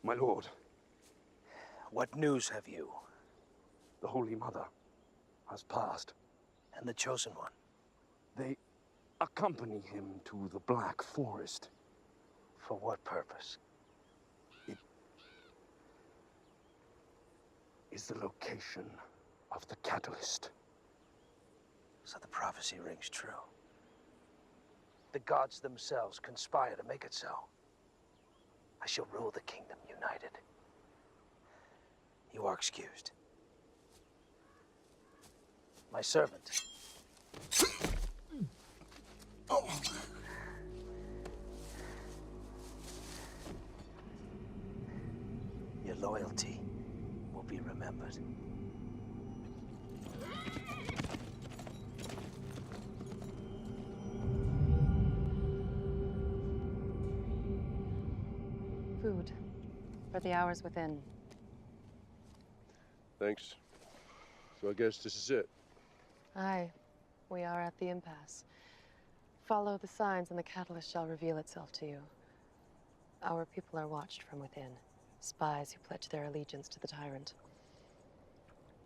My lord, what news have you? The Holy Mother has passed, and the Chosen One. They accompany him to the Black Forest. For what purpose? It is the location of the catalyst. So the prophecy rings true. The gods themselves conspire to make it so. I shall rule the kingdom united. You are excused. My servant. Your loyalty will be remembered.
Food for the hours within.
Thanks. So I guess this is it.
Aye, we are at the impasse. Follow the signs and the catalyst shall reveal itself to you. Our people are watched from within. Spies who pledge their allegiance to the tyrant.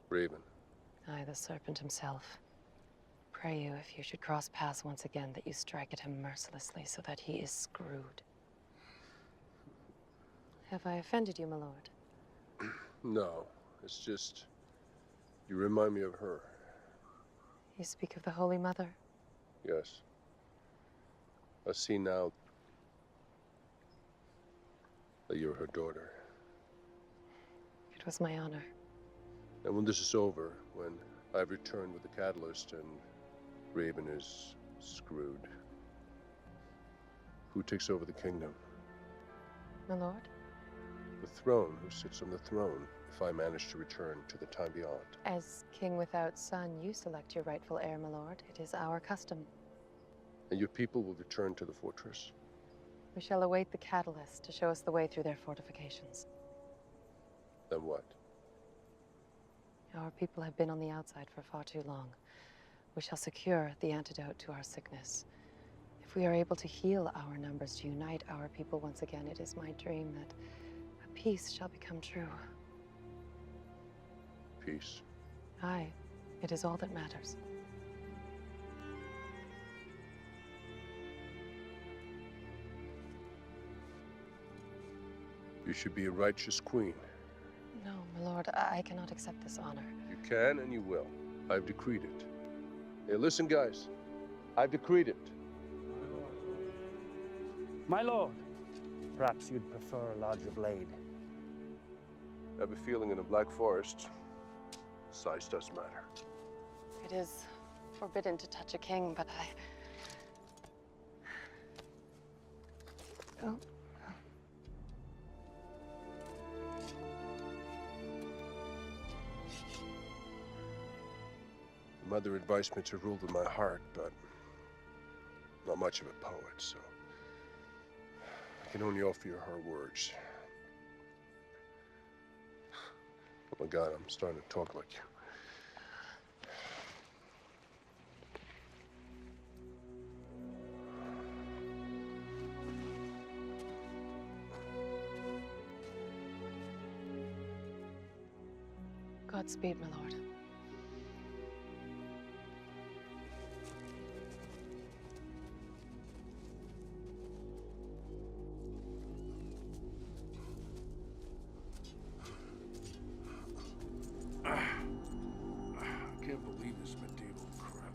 Raven.
Aye, the serpent himself. Pray you, if you should cross paths once again, that you strike at him mercilessly so that he is screwed. Have I offended you, my lord?
No, it's just, you remind me of her.
You speak of the Holy Mother?
Yes. I see now that you're her daughter.
It was my honor.
And when this is over, when I've returned with the catalyst and Raven is screwed, who takes over the kingdom?
My lord?
The throne. Who sits on the throne if I manage to return to the time beyond?
As king without son, you select your rightful heir, my lord. It is our custom.
And your people will return to the fortress?
We shall await the catalyst to show us the way through their fortifications.
Then what?
Our people have been on the outside for far too long. We shall secure the antidote to our sickness. If we are able to heal our numbers, to unite our people once again, it is my dream that a peace shall become true.
Peace.
Aye, it is all that matters.
You should be a righteous queen.
No, my lord, I cannot accept this honor.
You can and you will. I've decreed it. Hey, listen, guys. I've decreed it.
My lord, perhaps you'd prefer a larger blade.
I have a feeling in the Black Forest, size does matter.
It is forbidden to touch a king, but I... Oh.
Mother advised me to rule with my heart, but not much of a poet, so I can only offer you her words. Oh my God, I'm starting to talk like you.
Godspeed, my lord.
I can't believe this medieval crap.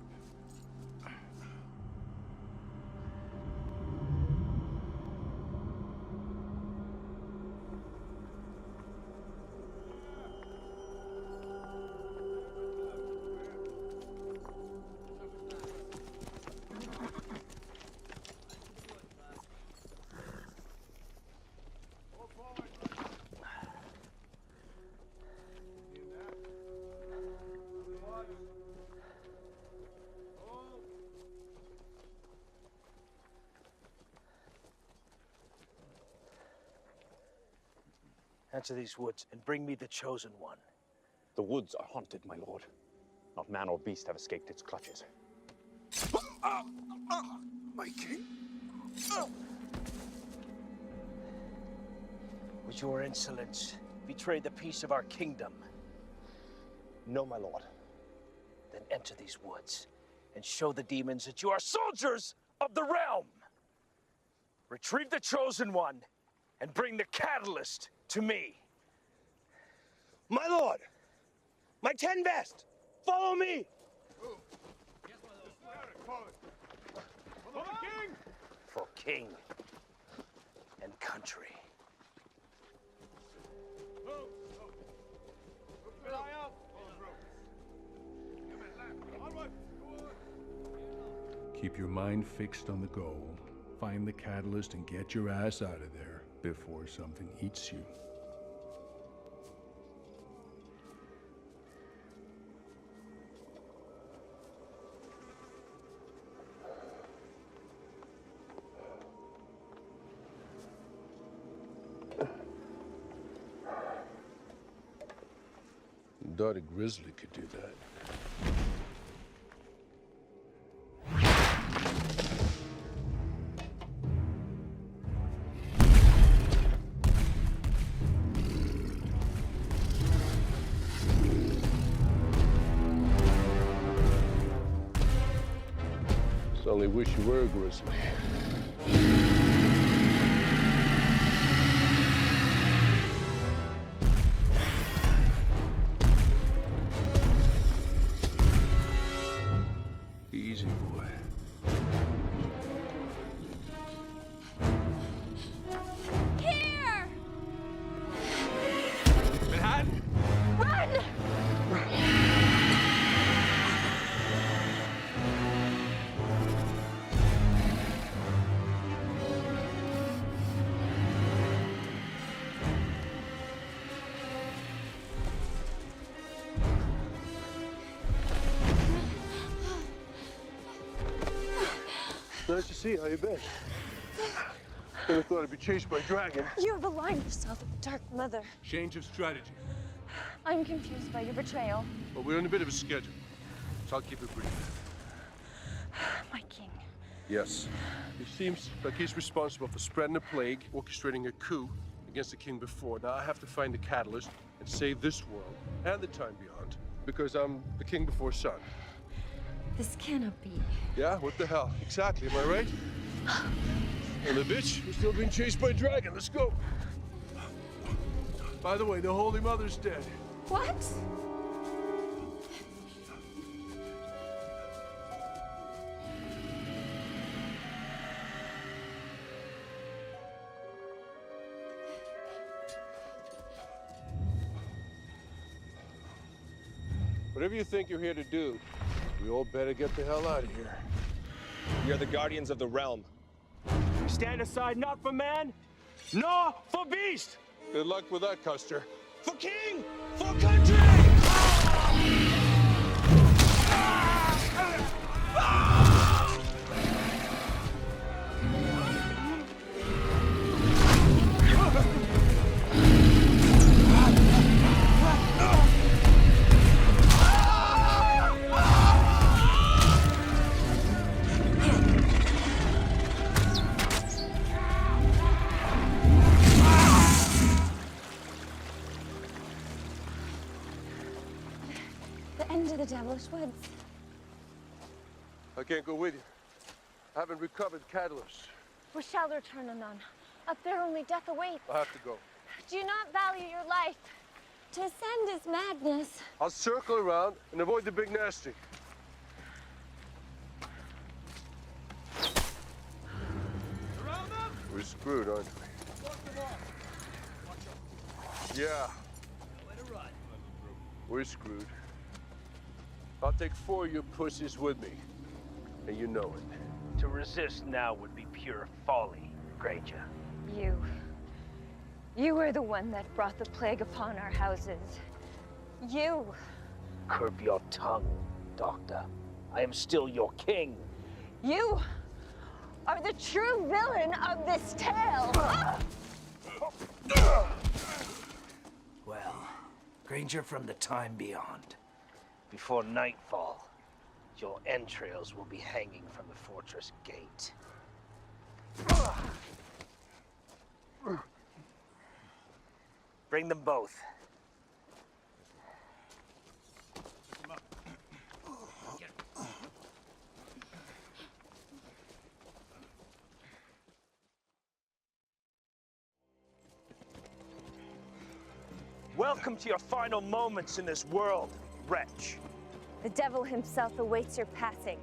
Enter these woods and bring me the chosen one.
The woods are haunted, my lord. Not man or beast have escaped its clutches.
My king?
Would your insolence betray the peace of our kingdom?
No, my lord.
Then enter these woods and show the demons that you are soldiers of the realm. Retrieve the chosen one and bring the catalyst to me.
My lord! My 10 best! Follow me!
For king and country.
Keep your mind fixed on the goal. Find the catalyst and get your ass out of there before something eats you.
Thought a grizzly could do that. Only wish you were a grizzly.
Easy, boy.
Here!
Manhattan!
Run!
Nice to see you. How you been? Never thought I'd be chased by a dragon.
You have aligned yourself with the Dark Mother.
Change of strategy.
I'm confused by your betrayal.
Well, we're on a bit of a schedule, so I'll keep it brief.
My king.
Yes. It seems like he's responsible for spreading a plague, orchestrating a coup against the king before. Now I have to find the catalyst and save this world and the time beyond, because I'm the king before son.
This cannot be.
Yeah, what the hell? Exactly, am I right? And the bitch, we're still being chased by a dragon. Let's go. By the way, the Holy Mother's dead.
What?
Whatever you think you're here to do, we all better get the hell out of here.
We are the guardians of the realm.
We stand aside not for man, nor for beast.
Good luck with that, Custer.
For king, for country!
The end of the Devilish Woods.
I can't go with you. I haven't recovered the catalyst.
We shall return anon. Up there only death awaits.
I have to go.
Do not value your life. To ascend is madness.
I'll circle around and avoid the big nasty. We're screwed, aren't we? Yeah. We're screwed. I'll take 4 of your pussies with me, and you know it.
To resist now would be pure folly, Granger.
You were the one that brought the plague upon our houses. You.
Curb your tongue, Doctor. I am still your king.
You are the true villain of this tale.
Well, Granger from the time beyond. Before nightfall, your entrails will be hanging from the fortress gate. Bring them both. Welcome to your final moments in this world, wretch.
The devil himself awaits your passing.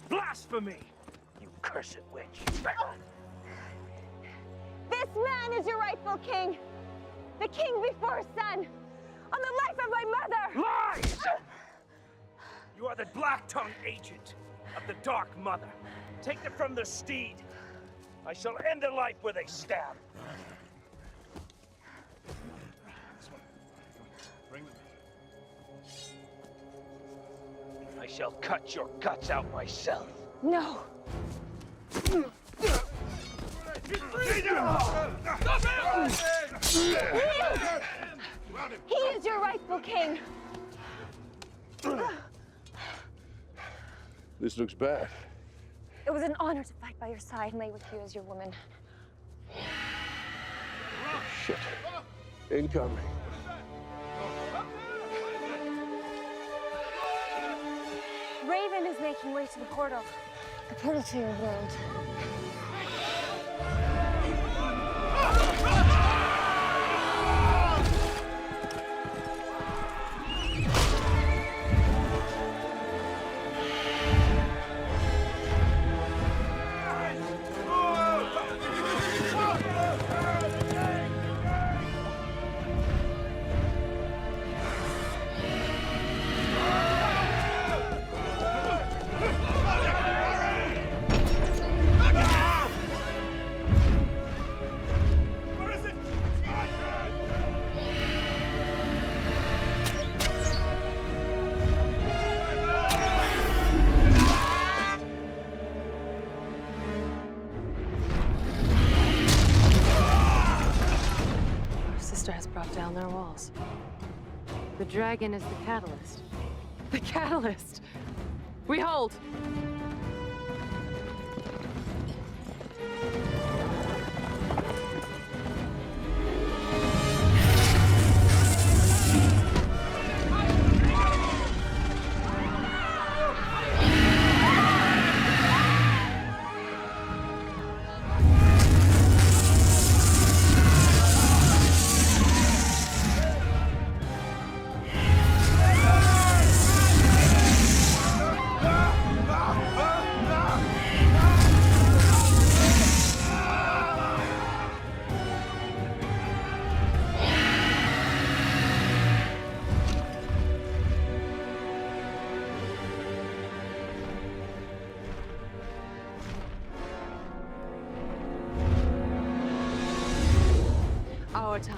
Blasphemy! You cursed witch.
This man is your rightful king. The king before son. On the life of my mother!
Lies! You are the black-tongued agent of the Dark Mother. Take them from the steed. I shall end their life where they stab.
I shall cut your guts out myself.
No. He is your rightful king.
This looks bad.
It was an honor to fight by your side and lay with you as your woman.
Shit. Incoming.
Raven is making way to the portal. The portal to your world.
monster has brought down their walls.
The dragon is the catalyst. The catalyst! We hold! Our time.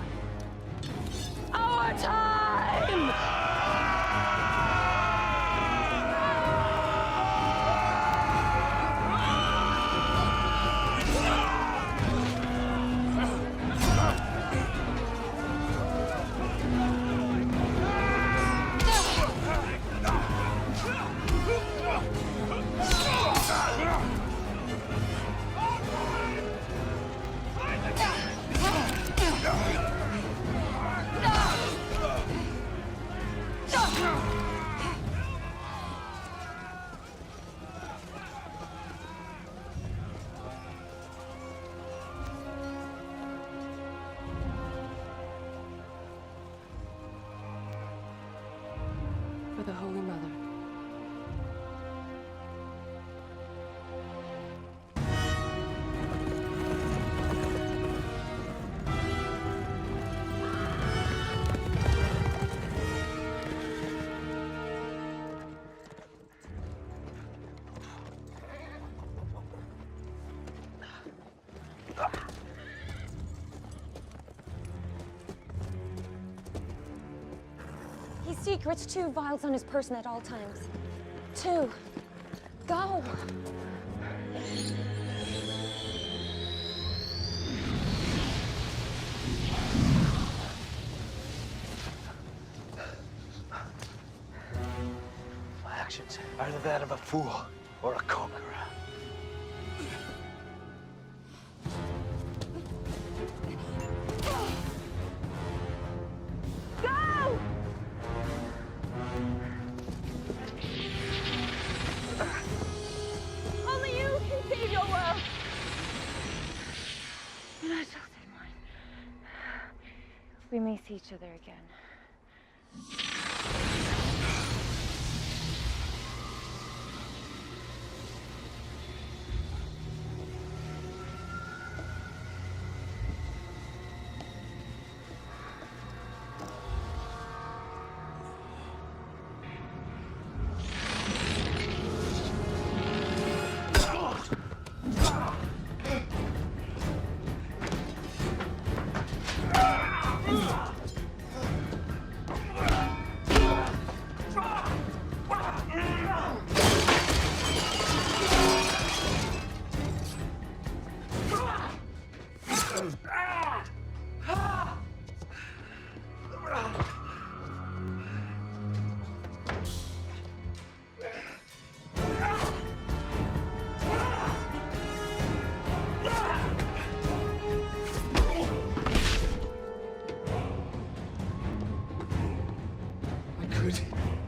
Our time!
For the Holy Mother.
He's secrets, 2 vials on his person at all times. 2. Go!
My actions are either that of a fool or a conqueror.
Go! Only you can save your world. And I shall save mine. We may see each other again.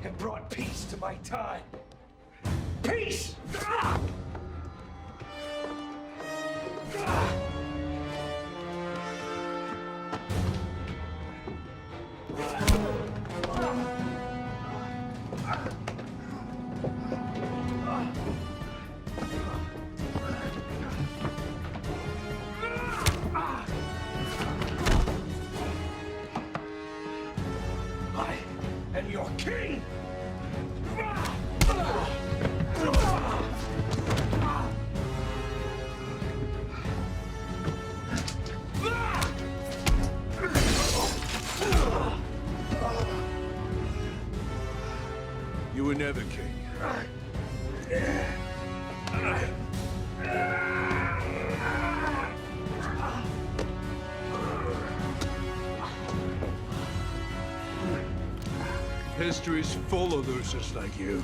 Have brought peace to my time. Peace! I am your king!
You were never king. History's full of losers like you.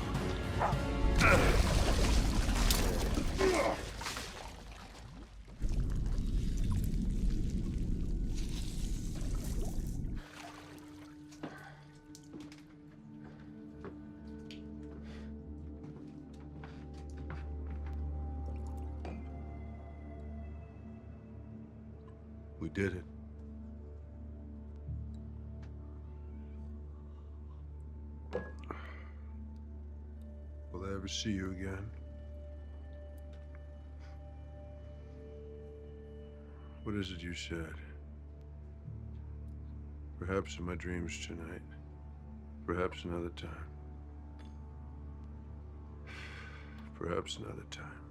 We did it. Will I ever see you again? What is it you said? Perhaps in my dreams tonight. Perhaps another time. Perhaps another time.